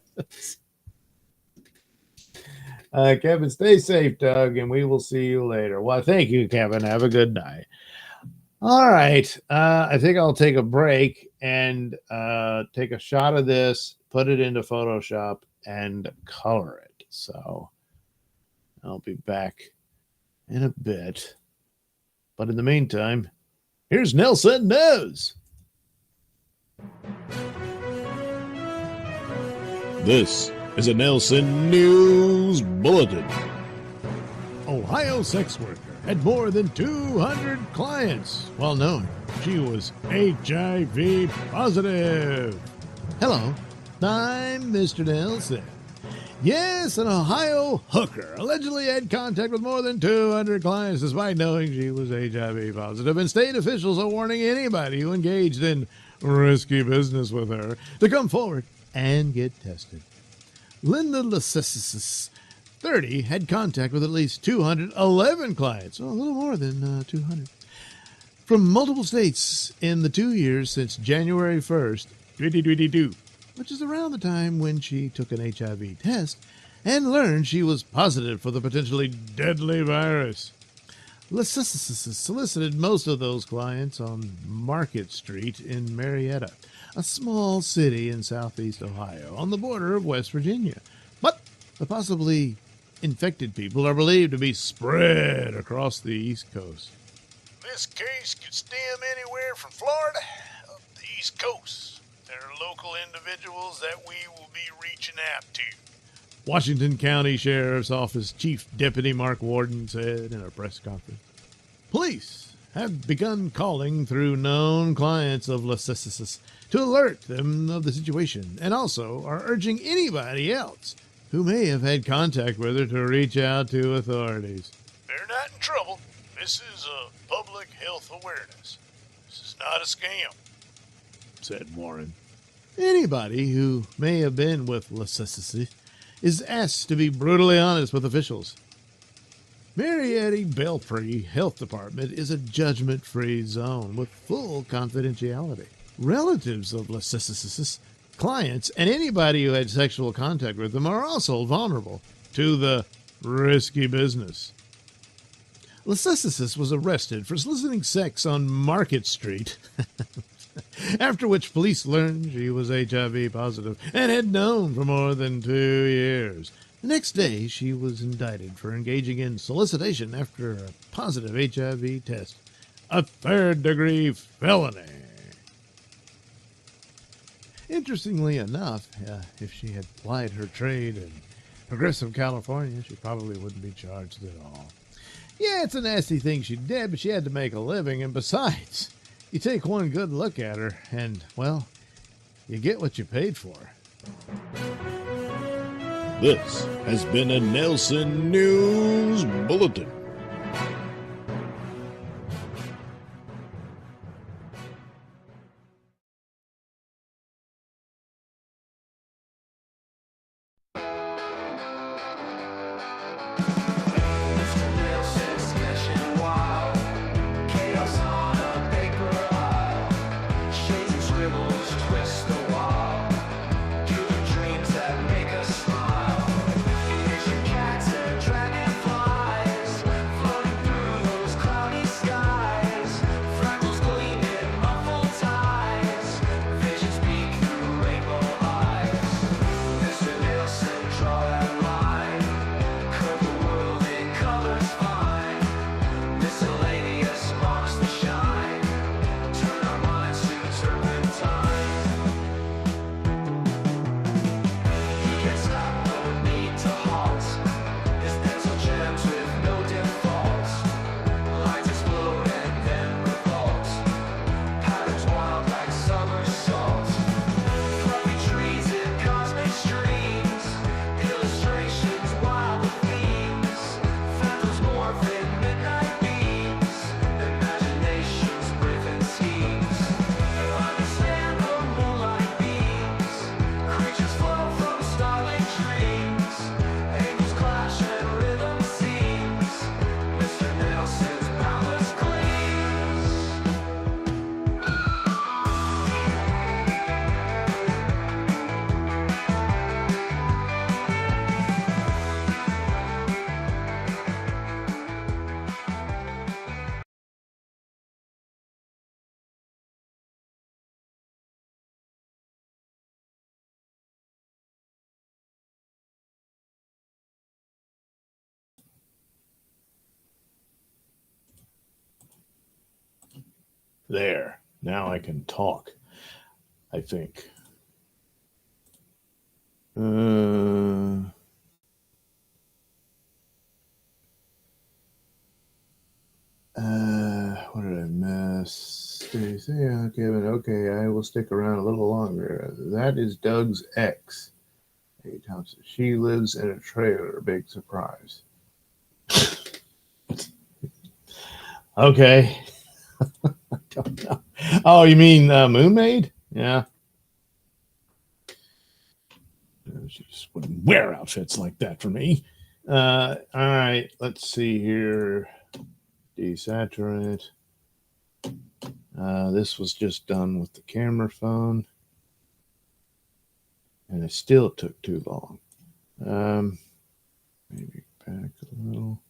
Kevin, stay safe, Doug, and we will see you later. Well, thank you, Kevin. Have a good night. All right. I think I'll take a break and take a shot of this, put it into Photoshop, and color it. So I'll be back in a bit. But in the meantime, here's Nelson News. This is a Nelson News Bulletin. Ohio sex worker had more than 200 clients while knowing she was HIV positive. Hello, I'm Mr. Nelson. Yes, an Ohio hooker allegedly had contact with more than 200 clients despite knowing she was HIV positive, and state officials are warning anybody who engaged in risky business with her to come forward and get tested. Linda Lasessis, 30, had contact with at least 211 clients, a little more than 200, from multiple states in the 2 years since January 1st, 2022, which is around the time when she took an HIV test and learned she was positive for the potentially deadly virus. Lasessis solicited most of those clients on Market Street in Marietta, a small city in southeast Ohio on the border of West Virginia. But the possibly infected people are believed to be spread across the East Coast. This case could stem anywhere from Florida up the East Coast. There are local individuals that we will be reaching out to. Washington County Sheriff's Office Chief Deputy Mark Warden said in a press conference. Police have begun calling through known clients of Lasessis to alert them of the situation, and also are urging anybody else who may have had contact with her to reach out to authorities. They're not in trouble. This is a public health awareness. This is not a scam, said Warren. Anybody who may have been with Lasessis is asked to be brutally honest with officials. Marietta Belpre Health Department is a judgment-free zone with full confidentiality. Relatives of Lasessis, clients, and anybody who had sexual contact with them are also vulnerable to the risky business. Lasessis was arrested for soliciting sex on Market Street, after which police learned she was HIV positive and had known for more than 2 years. The next day, she was indicted for engaging in solicitation after a positive HIV test, a third-degree felony. Interestingly enough, if she had plied her trade in progressive California, she probably wouldn't be charged at all. Yeah, it's a nasty thing she did, but she had to make a living, and besides, you take one good look at her, and, well, you get what you paid for. This has been a Nelson News Bulletin. There. Now I can talk, I think. What did I miss? Stacy, yeah, Kevin. Okay, I will stick around a little longer. That is Doug's ex. Hey, Thompson. She lives in a trailer. Big surprise. Okay. I don't know. Oh, you mean Moon Maid? Yeah. She just wouldn't wear outfits like that for me. All right. Let's see here. Desaturate. This was just done with the camera phone, and it still took too long. Maybe back a little,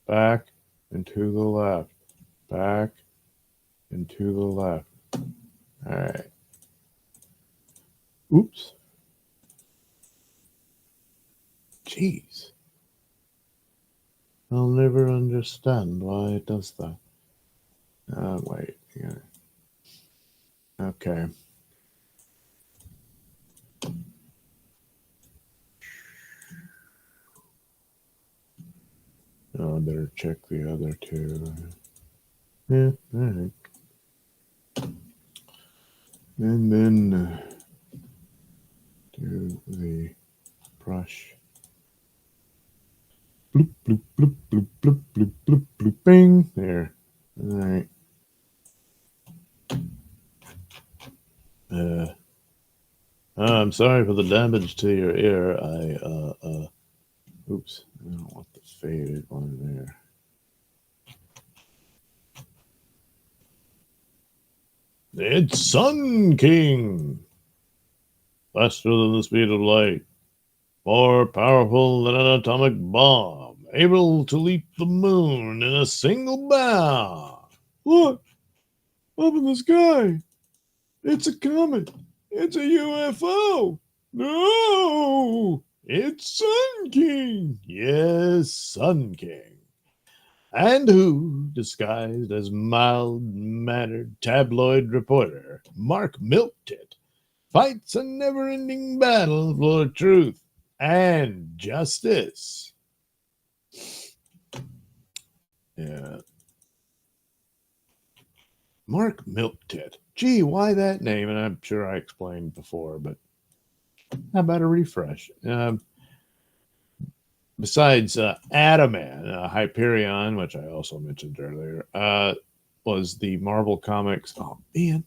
back and to the left, back and to the left. All right. Oops. Jeez. I'll never understand why it does that. Wait. Yeah. Okay. Oh, I better check the other two. Yeah, all right. And then do the brush. Bloop, bloop, bloop, bloop, bloop, bloop, bloop, bloop, bing. There. All right. I'm sorry for the damage to your ear. Oops. I don't want the faded one there. It's Sun King. Faster than the speed of light. More powerful than an atomic bomb. Able to leap the moon in a single bound. Look! Up in the sky! It's a comet! It's a UFO! No! It's Sun King! Yes, Sun King. And who, disguised as mild-mannered tabloid reporter Mark Milktit, fights a never-ending battle for truth and justice. Yeah. Mark Milktit. Gee, why that name? And I'm sure I explained before, but how about a refresh? Besides Adaman, Hyperion, which I also mentioned earlier, was the Marvel Comics. Oh, man.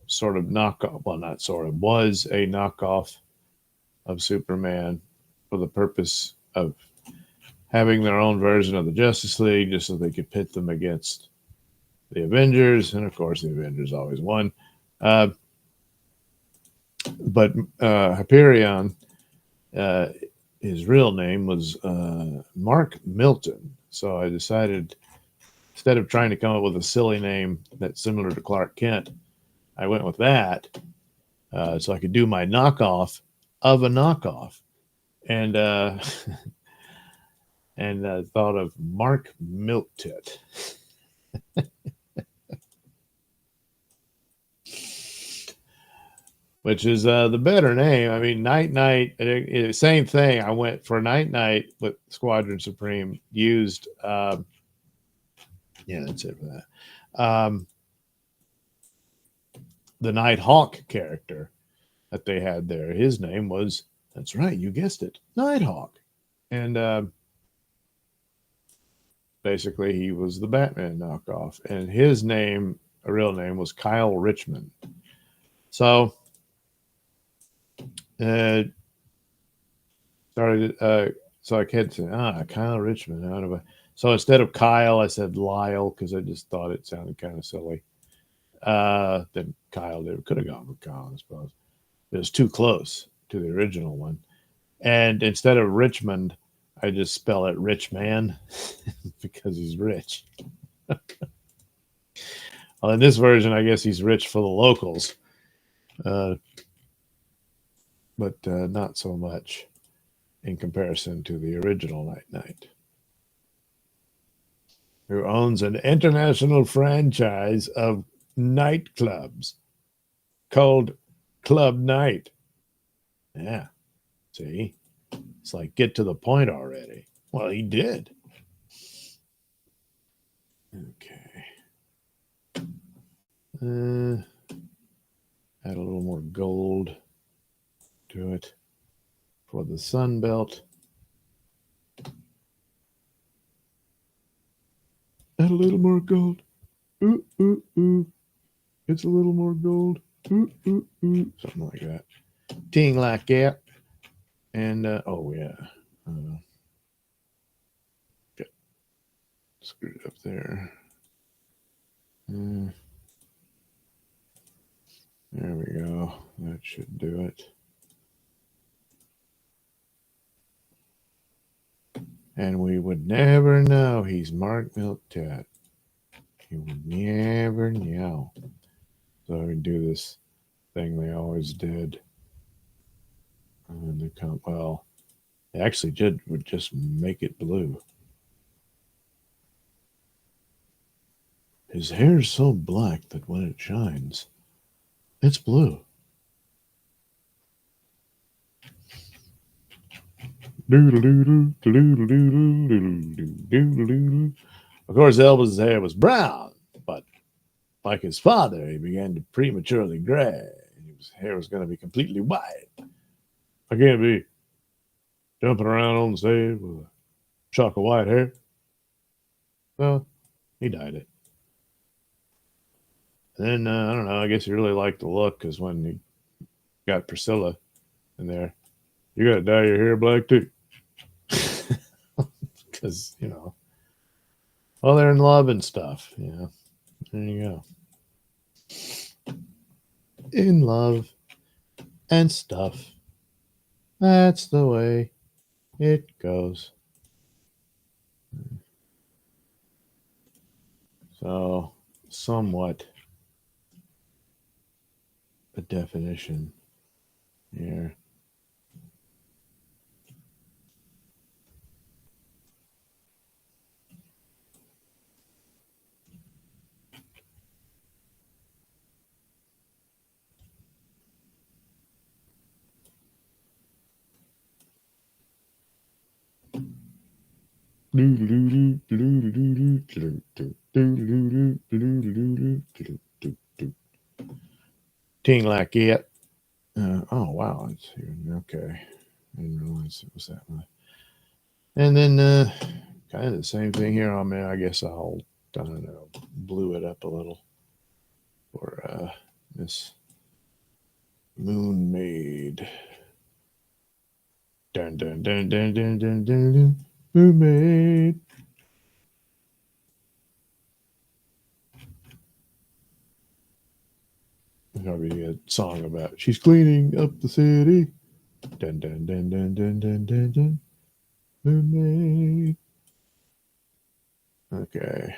Sort of knockoff. Well, not sort of. Was a knockoff of Superman for the purpose of having their own version of the Justice League just so they could pit them against the Avengers. And, of course, the Avengers always won. But Hyperion, his real name was Mark Milton. So I decided, instead of trying to come up with a silly name that's similar to Clark Kent, I went with that so I could do my knockoff of a knockoff. And and thought of Mark Milktit. Which is the better name. I mean, Night Knight, same thing. I went for Night Knight with Squadron Supreme, used, yeah, that's it for that. The Night Hawk character that they had there, his name was, that's right, you guessed it, Nighthawk. And basically, he was the Batman knockoff. And his name, a real name, was Kyle Richmond. So, started, so I kept saying, Kyle Richmond. So instead of Kyle, I said Lyle because I just thought it sounded kind of silly. Then Kyle could have gone with Kyle, I suppose. It was too close to the original one. And instead of Richmond, I just spell it Rich Man because he's rich. Well, in this version, I guess he's rich for the locals, but not so much in comparison to the original Night Knight. who owns an international franchise of nightclubs called Club Night. Yeah, see? It's like, get to the point already. Well, he did. Okay. Add a little more gold to it for the Sun Belt. Add a little more gold. Ooh, ooh, ooh. It's a little more gold. Ooh, ooh, ooh. Something like that. Ting like that. And, oh, yeah. Get screwed up there. There we go. That should do it. And we would never know he's Mark Milk-Tat. You would never know. So we do this thing they always did. And they come, well, they actually would just make it blue. His hair is so black that when it shines, it's blue. Of course, Elvis's hair was brown, but like his father, he began to prematurely gray. His hair was going to be completely white. I can't be jumping around on the stage with a shock of white hair. Well, he dyed it. And then, I don't know, I guess he really liked the look because when he got Priscilla in there, you got to dye your hair black too. Because, well, they're in love and stuff. There you go. In love and stuff. That's the way it goes. So, somewhat a definition here. Ting like it. Oh wow, it's okay. I didn't realize it was that much. And then kind of the same thing here. I mean, I guess I'll, I don't know, blue it up a little for this Moon Maid. Dun dun dun dun dun dun dun dun. Moon Maid. There'll be a song about she's cleaning up the city. Dun dun dun dun dun dun dun dun. Moon Maid. Okay.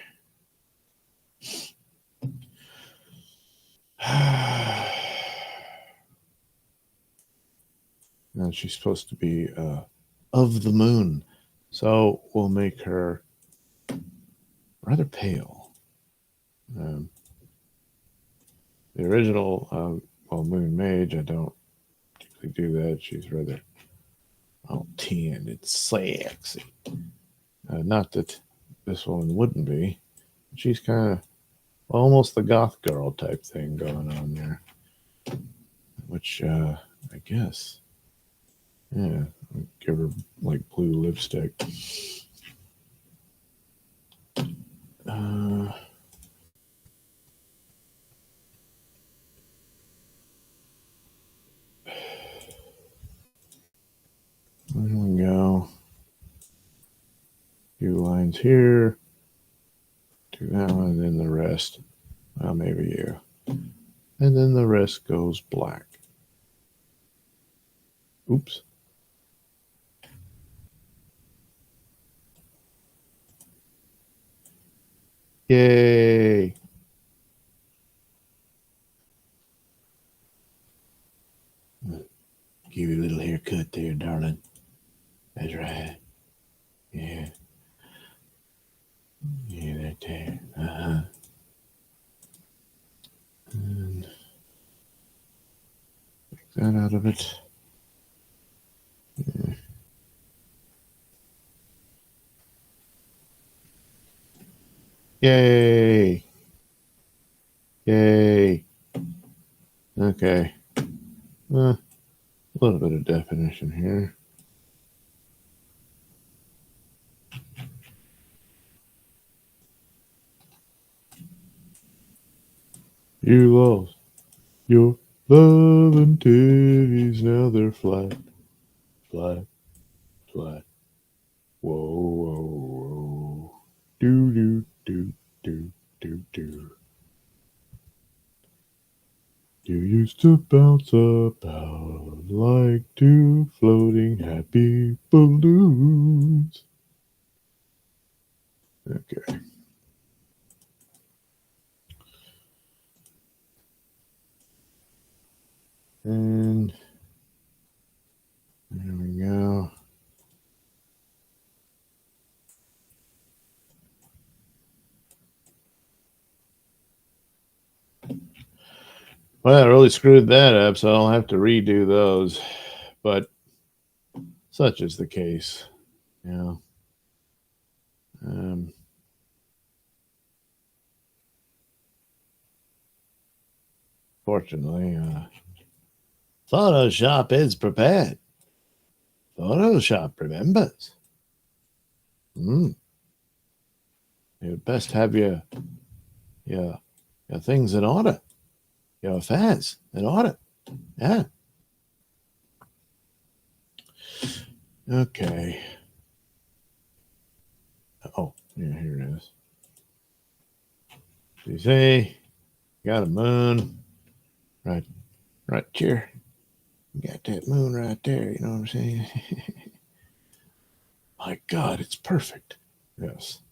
Now she's supposed to be of the moon. So we'll make her rather pale. The original, Moon Mage, I don't particularly do that. She's rather tan. It's sexy. Not that this one wouldn't be. She's kind of almost the goth girl type thing going on there. Which, I guess, yeah, give her like blue lipstick. There we go. Few lines here. Do that one, and then the rest. Well, maybe you. And then the rest goes black. Oops. Yay. Give you a little haircut there, darling. That's right. Yeah. Yeah, that out of it. Yeah. Yay! Yay! Okay. A little bit of definition here. You lost your love and titties, now they're flat, flat, flat. Whoa, whoa, whoa. Do, do, do, do, do, do. You used to bounce about like two floating happy balloons. Okay. And there we go. Well, I really screwed that up, so I'll have to redo those. But such is the case. Yeah. Fortunately, Photoshop is prepared. Photoshop remembers. You best have your things in order, your affairs in order. Yeah. Okay. Oh, yeah, here it is. So you see, got a moon right here. You got that moon right there, you know what I'm saying? My God, it's perfect. Yes.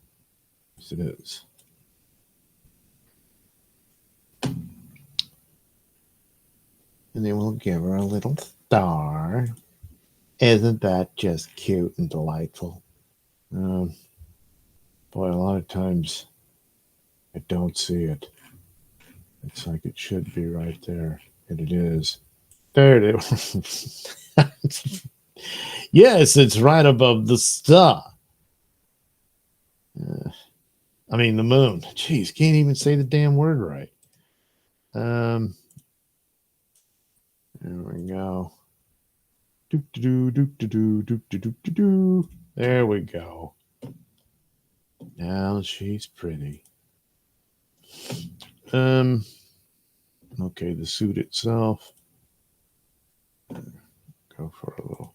Yes, it is. And then we'll give her a little star. Isn't that just cute and delightful? Boy, a lot of times I don't see it. It's like it should be right there, and it is. There it is. Yes, it's right above the star. I mean, the moon. Jeez, can't even say the damn word right. There we go. There we go. Now she's pretty. Okay, the suit itself. Go for a little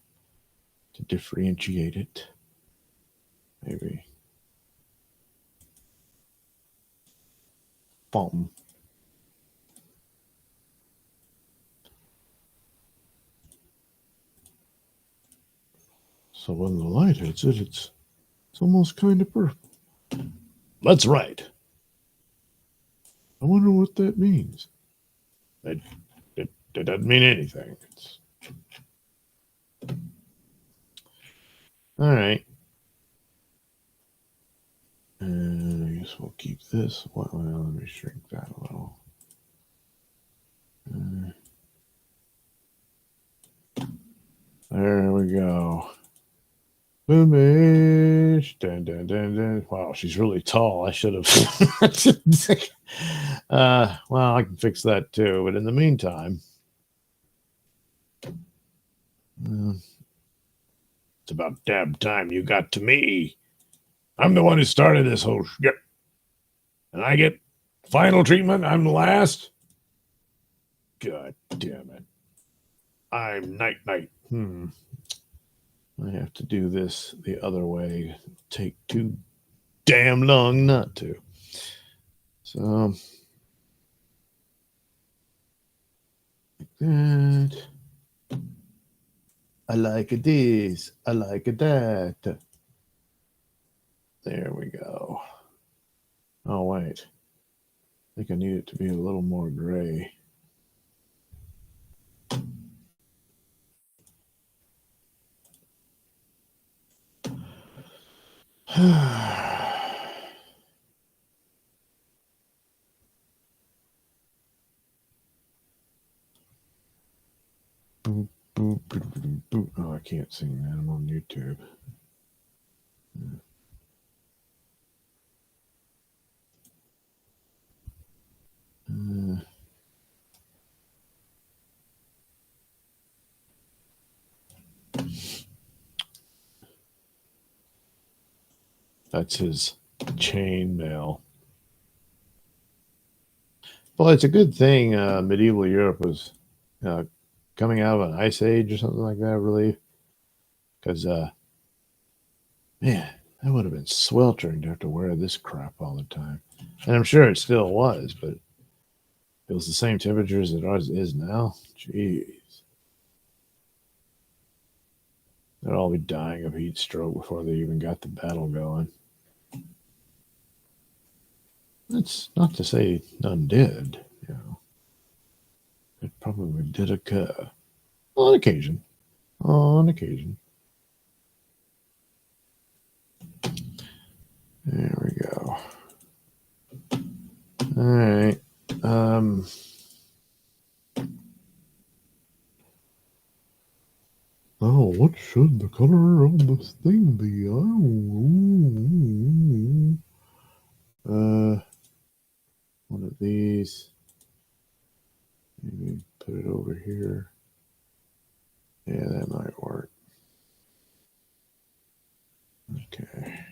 to differentiate it. Maybe. Boom. So when the light hits it, it's almost kind of purple. That's right. I wonder what that means. It doesn't mean anything. All right. I guess we'll keep this. Well, let me shrink that a little. There we go. Boomish. Dun, dun, dun, dun. Wow, she's really tall. I should have. Well, I can fix that too. But in the meantime, it's about damn time you got to me. I'm the one who started this whole shit. And I get final treatment. I'm the last. God damn it. I'm night. I have to do this the other way. Take too damn long not to. So, like that. I like it this. I like it that. There we go. Oh, wait. I think I need it to be a little more gray. Oh, I can't sing that. I'm on YouTube. Uh, that's his chain mail. Well, it's a good thing medieval Europe was uh, coming out of an ice age or something like that, really. Because, man, that would have been sweltering to have to wear this crap all the time. And I'm sure it still was, but it was the same temperature as it is now. Jeez. They'd all be dying of heat stroke before they even got the battle going. That's not to say none did, you know. It probably did occur. On occasion. On occasion. There we go. All right. Oh, what should the color of this thing be? One of these. Maybe put it over here. Yeah, that might work. Okay.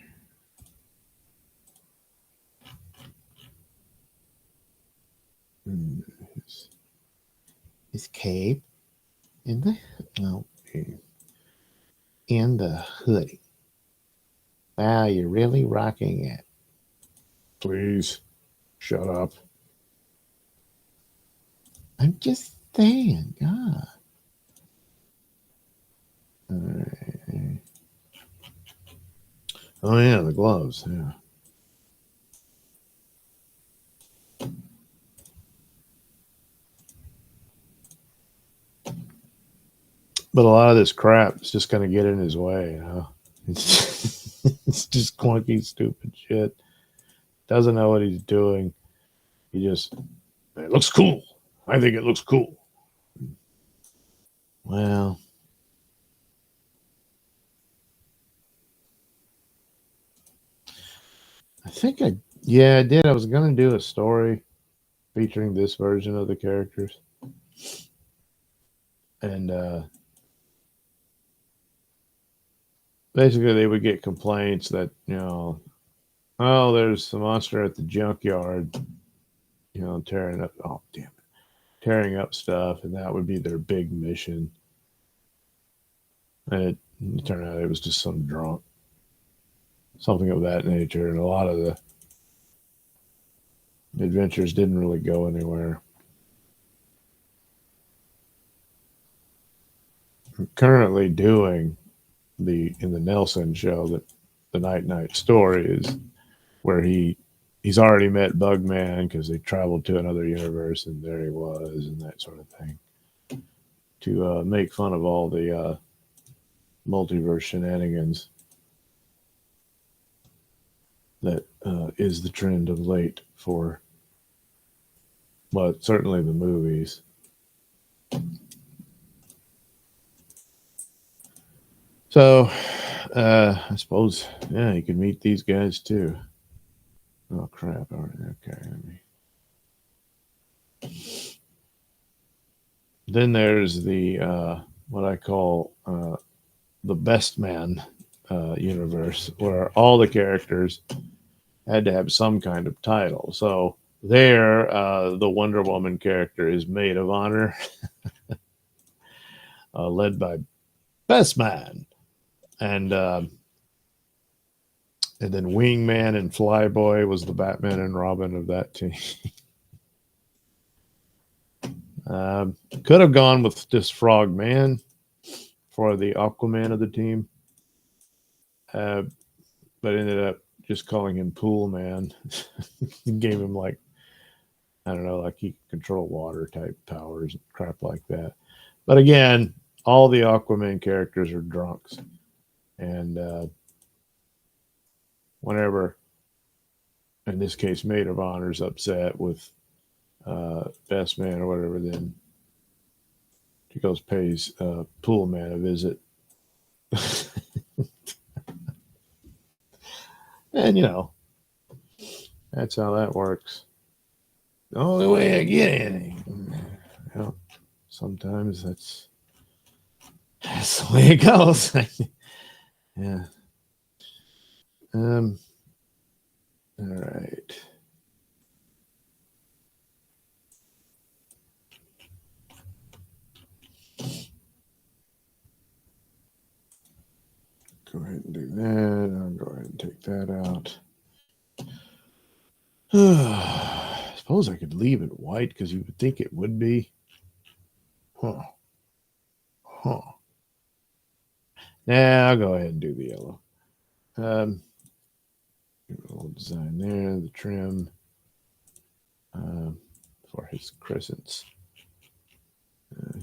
His cape in the in the hoodie. Wow, you're really rocking it. Please, shut up. I'm just saying, God. All right. Oh yeah, the gloves. Yeah. But a lot of this crap is just going to get in his way. You know? It's just clunky, stupid shit. Doesn't know what he's doing. He just, it looks cool. I think it looks cool. Well, I did. I was going to do a story featuring this version of the characters. And basically, they would get complaints that, oh, there's a monster at the junkyard, tearing up, oh, damn it, tearing up stuff. And that would be their big mission. And it turned out it was just some drunk, something of that nature. And a lot of the adventures didn't really go anywhere. I'm currently doing in the Nelson show that the Night story is where he's already met Bugman because they traveled to another universe and there he was and that sort of thing to make fun of all the multiverse shenanigans that is the trend of late for, well, certainly the movies. So I suppose, yeah, you could meet these guys too. Oh crap! All right, okay. Then there's the what I call the Best Man universe, where all the characters had to have some kind of title. So there, the Wonder Woman character is Maid of Honor, led by Best Man, and then Wingman and Flyboy was the Batman and Robin of that team. Could have gone with just Frogman for the Aquaman of the team, but ended up just calling him Pool Man. Gave him like, I don't know, like he could control water type powers and crap like that. But again, all the Aquaman characters are drunks, and whenever, in this case, Maid of Honor's upset with Best Man or whatever, then He goes pays Pool Man a visit. And, you know, that's how that works. The only way I get anything. You know, sometimes that's the way it goes. Yeah. All right. Go ahead and do that. I'll go ahead and take that out. I suppose I could leave it white because you would think it would be. Huh. Nah, I'll go ahead and do the yellow. A little design there, the trim for his crescents,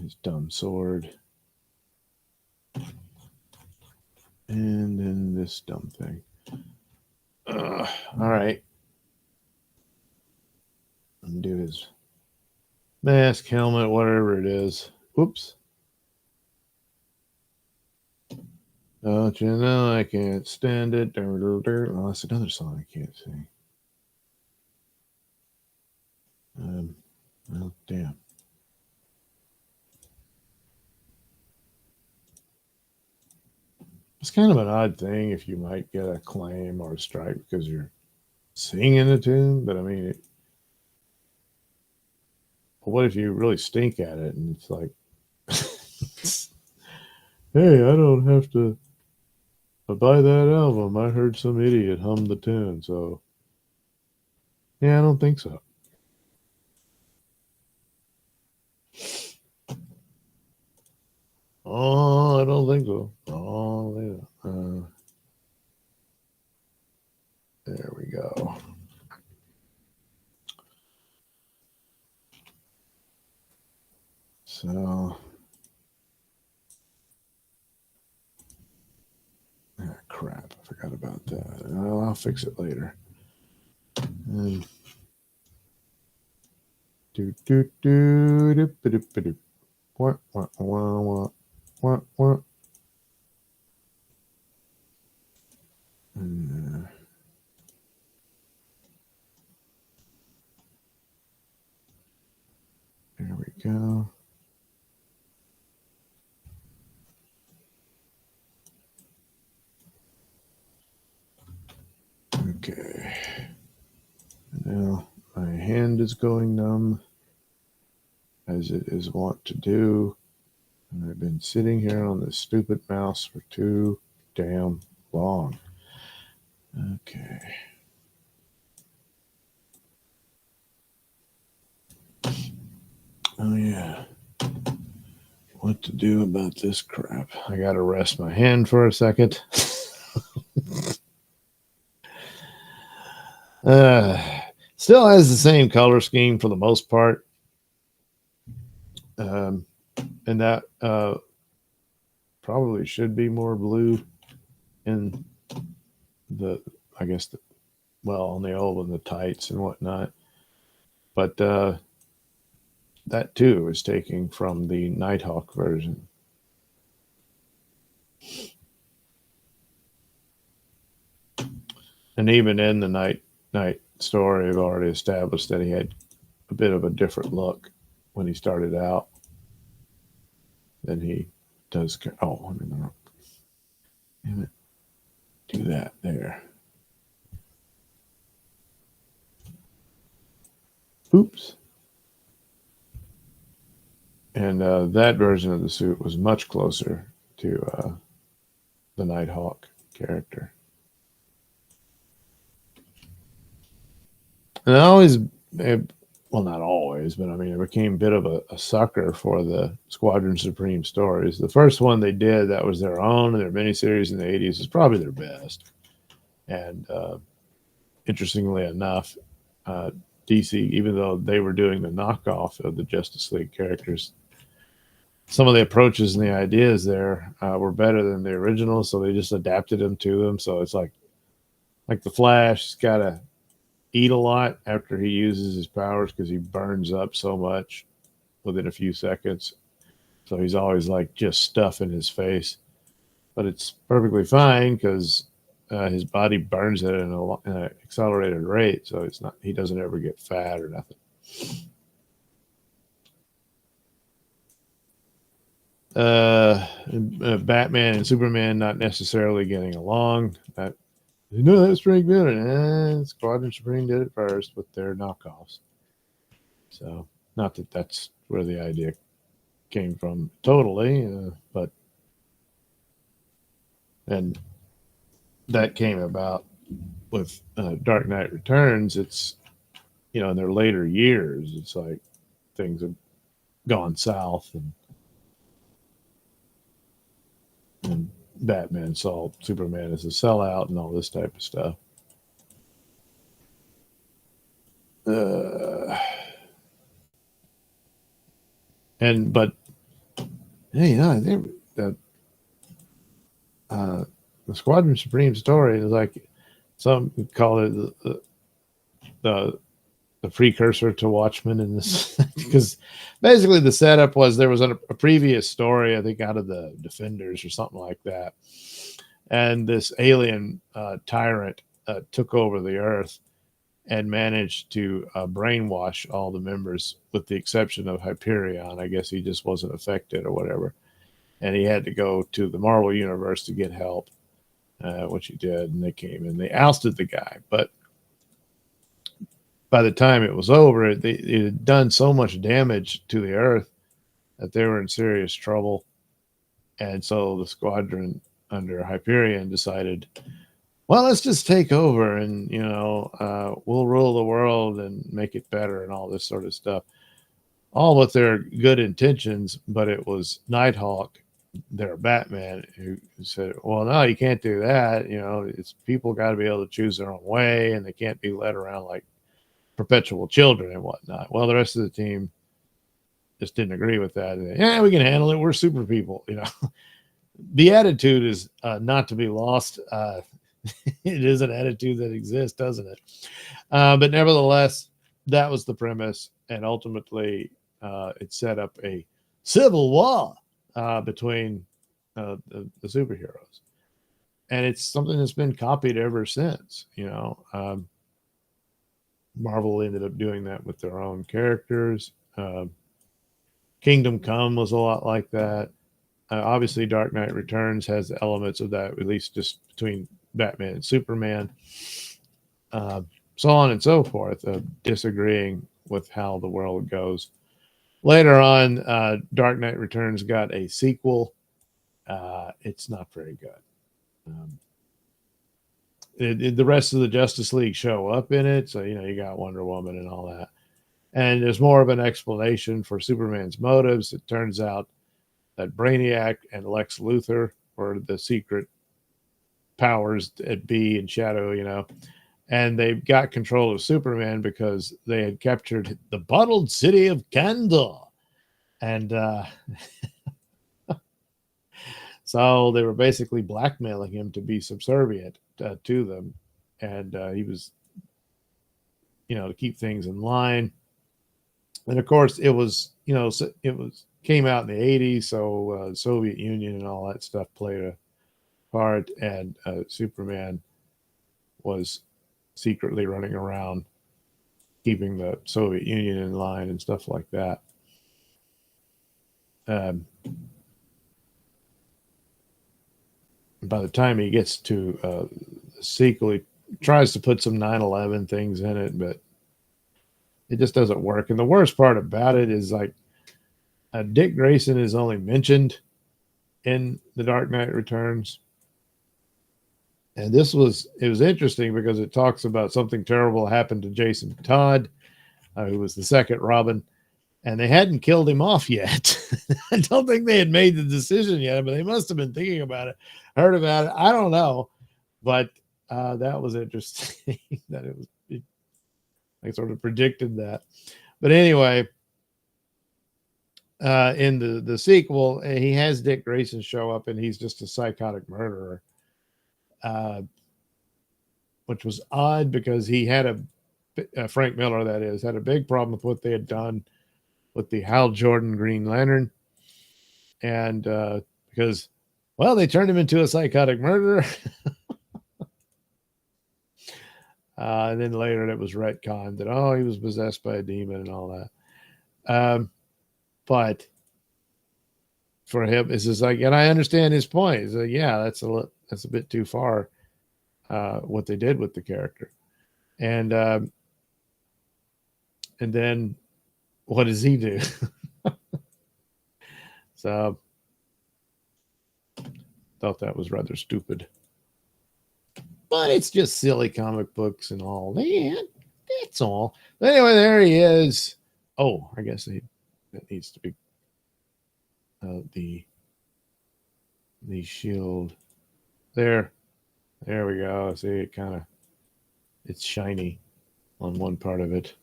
his dumb sword, and then this dumb thing. All right. Undo his mask, helmet, whatever it is. Whoops. Don't you know I can't stand it? Oh, that's another song I can't sing. Well, damn. It's kind of an odd thing if you might get a claim or a strike because you're singing a tune, but I mean, what if you really stink at it and it's like, hey, I don't have to buy that album. I heard some idiot hum the tune, so yeah, I don't think so. Oh, I don't think so. Oh, yeah. There we go. So, crap, I forgot about that. Well, I'll fix it later. Do do do do do do do. What what what what what? There we go. Okay. Now my hand is going numb, as it is wont to do. And I've been sitting here on this stupid mouse for too damn long. Okay. Oh, yeah. What to do about this crap? I got to rest my hand for a second. Still has the same color scheme for the most part. And that probably should be more blue in the, I guess, on the old one, the tights and whatnot. But that too is taking from the Nighthawk version. And even in the night story, I've already established that he had a bit of a different look when he started out than he does. Oh, I'm in the wrong. Damn it. Do that there. Oops. And that version of the suit was much closer to the Nighthawk character. And I always, well, not always, but I mean, I became a bit of a sucker for the Squadron Supreme stories. The first one they did, that was their own, and their miniseries in the 80s, is probably their best. And interestingly enough, DC, even though they were doing the knockoff of the Justice League characters, some of the approaches and the ideas there were better than the original, so they just adapted them to them. So it's like the Flash has got to eat a lot after he uses his powers because he burns up so much within a few seconds. So he's always like just stuff in his face, but it's perfectly fine because his body burns it in an accelerated rate. So it's not, he doesn't ever get fat or nothing. Batman and Superman not necessarily getting along. That Frank Miller. Squadron Supreme did it first with their knockoffs. So, not that that's where the idea came from totally, but and that came about with Dark Knight Returns. It's in their later years, it's like things have gone south, and Batman saw Superman as a sellout and all this type of stuff. But hey, I think that the Squadron Supreme story is like some call it the precursor to Watchmen in this, because basically the setup was there was a previous story, I think, out of the Defenders or something like that, and this alien tyrant took over the Earth and managed to brainwash all the members, with the exception of Hyperion. I guess he just wasn't affected or whatever, and he had to go to the Marvel Universe to get help, which he did, and they came and they ousted the guy. But by the time it was over, it had done so much damage to the Earth that they were in serious trouble. And so the squadron under Hyperion decided, well, let's just take over and, we'll rule the world and make it better and all this sort of stuff. All with their good intentions, but it was Nighthawk, their Batman, who said, well, no, you can't do that. It's people got to be able to choose their own way, and they can't be led around like perpetual children and whatnot. Well, the rest of the team just didn't agree with that. Yeah, we can handle it. We're super people. The attitude is not to be lost. It is an attitude that exists, doesn't it? But nevertheless, that was the premise, and ultimately, it set up a civil war between the superheroes, and it's something that's been copied ever since. Marvel ended up doing that with their own characters. Kingdom Come was a lot like that. Obviously, Dark Knight Returns has elements of that, at least just between Batman and Superman. So on and so forth, disagreeing with how the world goes. Later on, Dark Knight Returns got a sequel. It's not very good. The rest of the Justice League show up in it, so you got Wonder Woman and all that, and there's more of an explanation for Superman's motives. It turns out that Brainiac and Lex Luthor were the secret powers at B and Shadow, and they got control of Superman because they had captured the bottled city of Kandor, and so they were basically blackmailing him to be subservient to them, and he was, to keep things in line. And of course, it was came out in the 80s, so Soviet Union and all that stuff played a part, and Superman was secretly running around keeping the Soviet Union in line and stuff like that. By the time he gets to the sequel, he tries to put some 9/11 things in it, but it just doesn't work. And the worst part about it is like Dick Grayson is only mentioned in The Dark Knight Returns. And it was interesting because it talks about something terrible happened to Jason Todd, who was the second Robin, and they hadn't killed him off yet. I don't think they had made the decision yet, but they must have been thinking about it, heard about it. I don't know, but that was interesting that I sort of predicted that. But anyway, in the sequel, he has Dick Grayson show up, and he's just a psychotic murderer, which was odd because he had Frank Miller, that is, had a big problem with what they had done with the Hal Jordan Green Lantern. And because, well, they turned him into a psychotic murderer. And then later it was retconned that, oh, he was possessed by a demon and all that. But for him, it's just like, and I understand his point. It's like, yeah, that's a bit too far, what they did with the character. And then what does he do? So thought that was rather stupid. But it's just silly comic books and all that. That's all. But anyway, there he is. Oh, I guess that needs to be the shield. There we go. See, it's shiny on one part of it.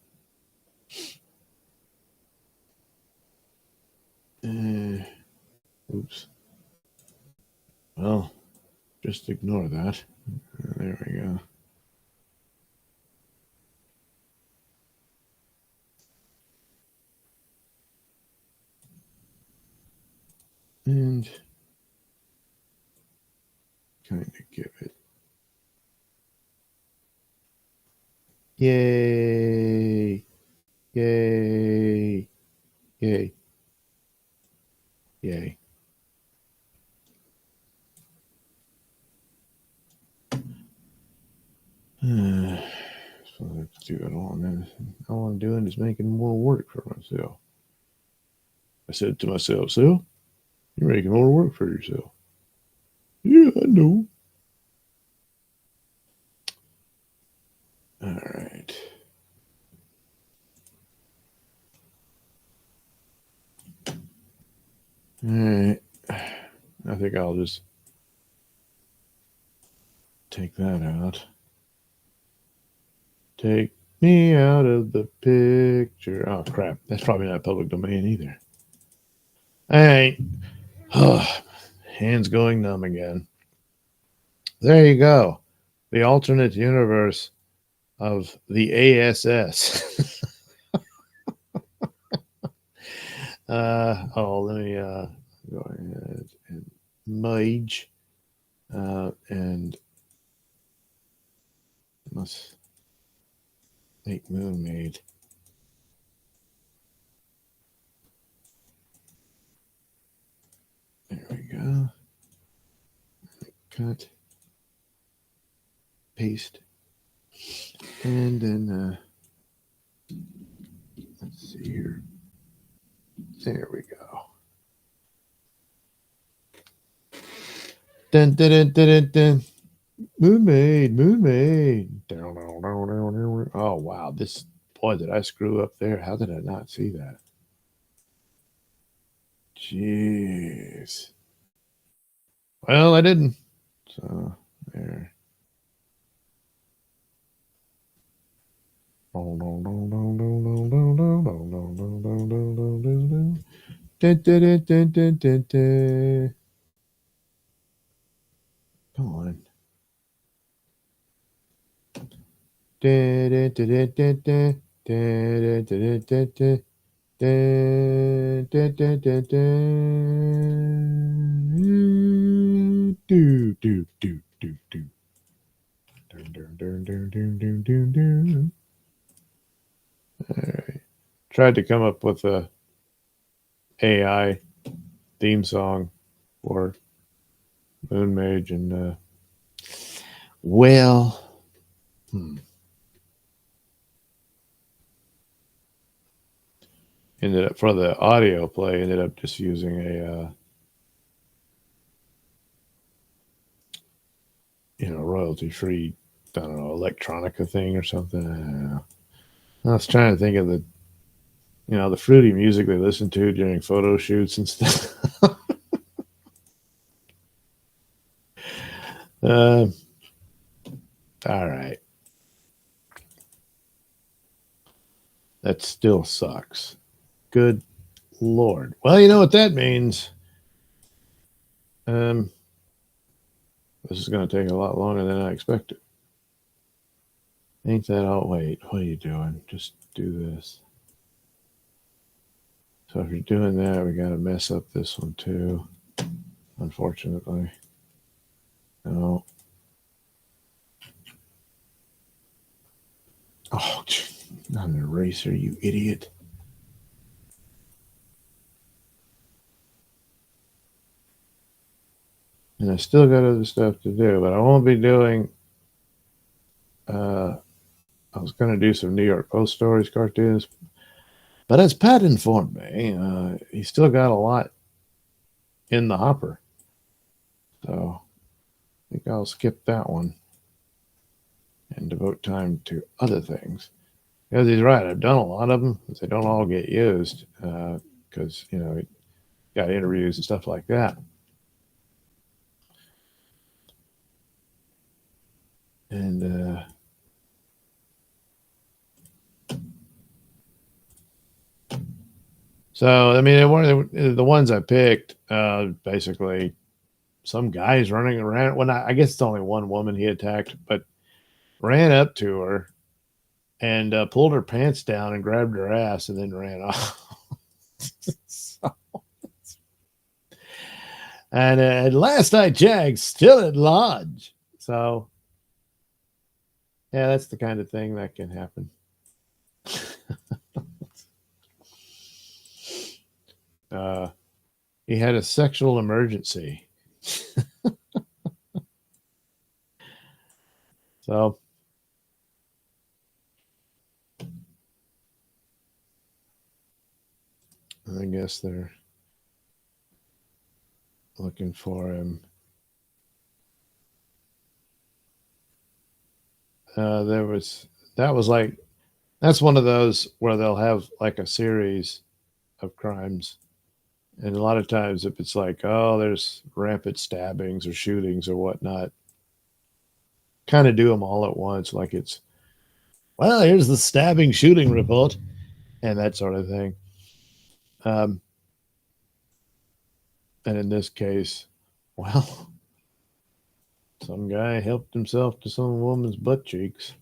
Oops. Well, just ignore that. There we go. And kind of give it. Yay! Yay! Yay! Yay! So let's do it all. All I'm doing is making more work for myself. I said to myself, "So, you're making more work for yourself." Yeah, I know. All right. All right. I think I'll just take that out. Take me out of the picture. Oh, crap. That's probably not public domain either. All right. Oh, hands going numb again. There you go. The alternate universe of the ASS. Let me go ahead and merge. And let's make Moonmaid. There we go. Cut. Paste. And then let's see here. There we go. Dun, dun, dun, dun, dun, dun. Moonmaid. Oh, wow. Boy, did I screw up there. How did I not see that? Jeez. Well, I didn't. So, there. Come on. All right. Tried to come up with a AI theme song for Moonmage, and ended up for the audio play. Ended up just using a royalty free, I don't know, electronica thing or something. I was trying to think of the fruity music they listen to during photo shoots and stuff. All right. That still sucks. Good Lord. Well, you know what that means. This is going to take a lot longer than I expected. Ain't that all? Wait, what are you doing? Just do this. So if you're doing that, we got to mess up this one too, unfortunately. No. Oh, not an eraser, you idiot. And I still got other stuff to do, but I won't be doing. I was going to do some New York Post stories, cartoons, but as Pat informed me, he's still got a lot in the hopper. So I think I'll skip that one and devote time to other things. Because he's right, I've done a lot of them, but they don't all get used because, got interviews and stuff like that. And so, I mean, one of the ones I picked, basically, some guys running around. Well, I guess it's only one woman he attacked, but ran up to her and pulled her pants down and grabbed her ass and then ran off. And at last I checked, still at large. So, yeah, that's the kind of thing that can happen. He had a sexual emergency. So, I guess they're looking for him. That's one of those where they'll have like a series of crimes. And a lot of times if it's like, oh, there's rampant stabbings or shootings or whatnot, kind of do them all at once. Like it's, well, here's the stabbing shooting report and that sort of thing. And in this case, well, some guy helped himself to some woman's butt cheeks.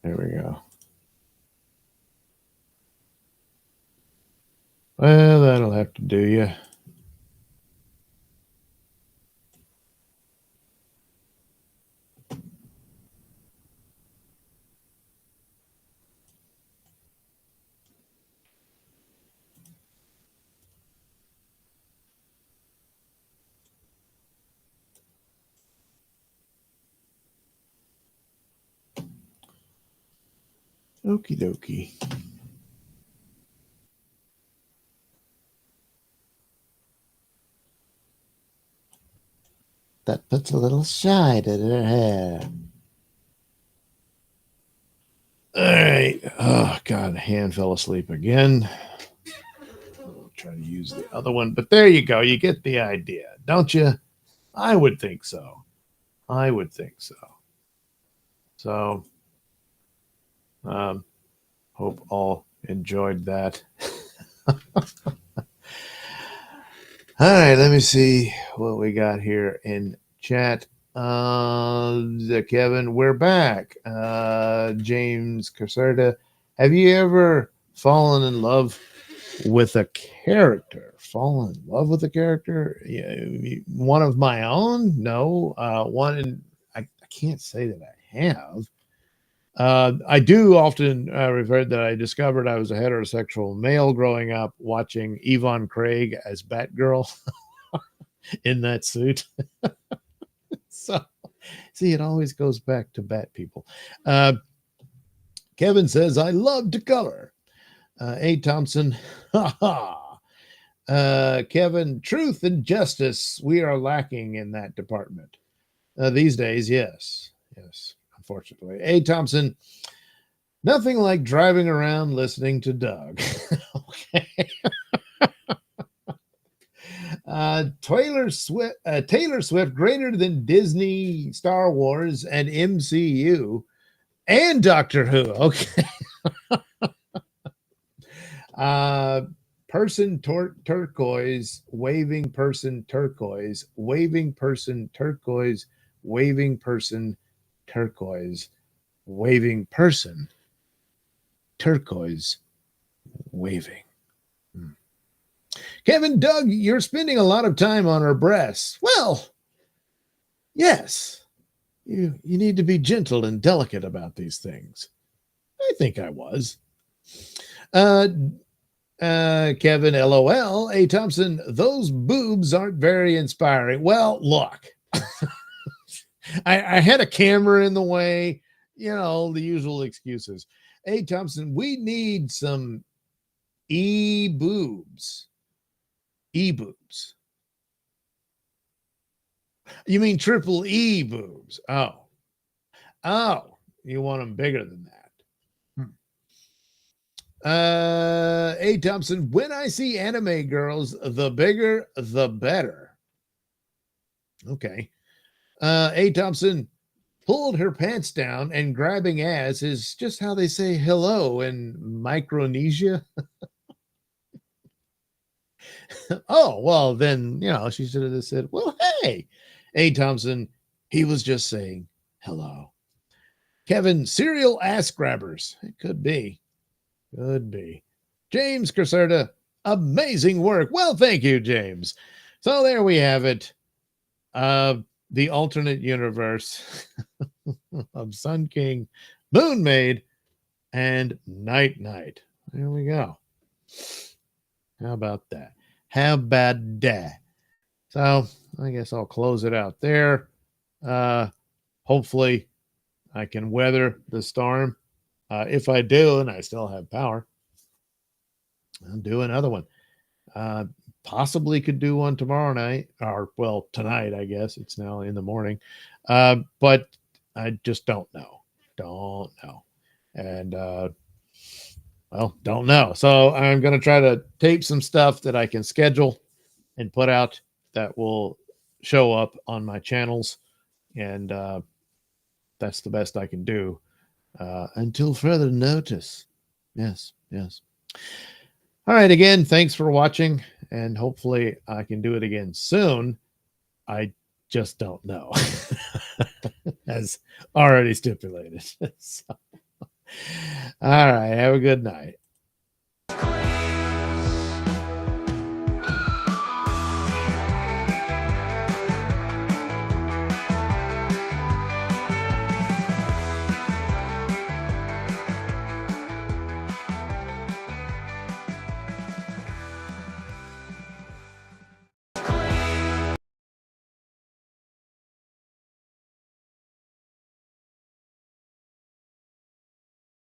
There we go. Well, that'll have to do you. Okie dokie. That puts a little shine in her hair. All right. Oh, God, hand fell asleep again. I'll try to use the other one. But there you go. You get the idea, don't you? I would think so. I would think so. So, hope all enjoyed that. All right, let me see what we got here in chat. Kevin, we're back. James Caserta, have you ever fallen in love with a character? Fallen in love with a character? Yeah, one of my own? No. I can't say that I have. I do often refer that I discovered I was a heterosexual male growing up watching Yvonne Craig as Batgirl in that suit. So, see, it always goes back to Bat people. Kevin says, I love to color. A. Thompson. Ha ha. Kevin, truth and justice. We are lacking in that department. These days, yes. Yes, unfortunately. A. Thompson, nothing like driving around listening to Doug. Okay. Taylor Swift greater than Disney, Star Wars, and MCU, and Doctor Who. Okay. Person turquoise, waving person turquoise, waving person turquoise, waving person turquoise, waving person turquoise, waving. Kevin, Doug, you're spending a lot of time on her breasts. Well, yes. You need to be gentle and delicate about these things. I think I was. Kevin, LOL. A. Thompson, those boobs aren't very inspiring. Well, look, I had a camera in the way, the usual excuses. A. Thompson, we need some boobs. E-boobs. You mean triple E boobs? Oh, you want them bigger than that. A. Thompson, when I see anime girls, the bigger, the better. Okay. A. Thompson, pulled her pants down and grabbing ass is just how they say hello in Micronesia. Oh, well, then, she should have just said, well, hey, A. Thompson, he was just saying hello. Kevin, serial ass grabbers. It could be. Could be. James Caserta, amazing work. Well, thank you, James. So there we have it. The alternate universe of Sun King, Moon Maid, and Night Knight. There we go. How about that? How about that? So I guess I'll close it out there. Hopefully I can weather the storm. If I do, and I still have power, I'll do another one. Possibly could do one tomorrow night, or well, tonight, I guess. It's now in the morning. But I just don't know. Don't know. And don't know. So I'm going to try to tape some stuff that I can schedule and put out that will show up on my channels. And that's the best I can do until further notice. Yes. All right. Again, thanks for watching. And hopefully I can do it again soon. I just don't know. As already stipulated. So, all right. Have a good night.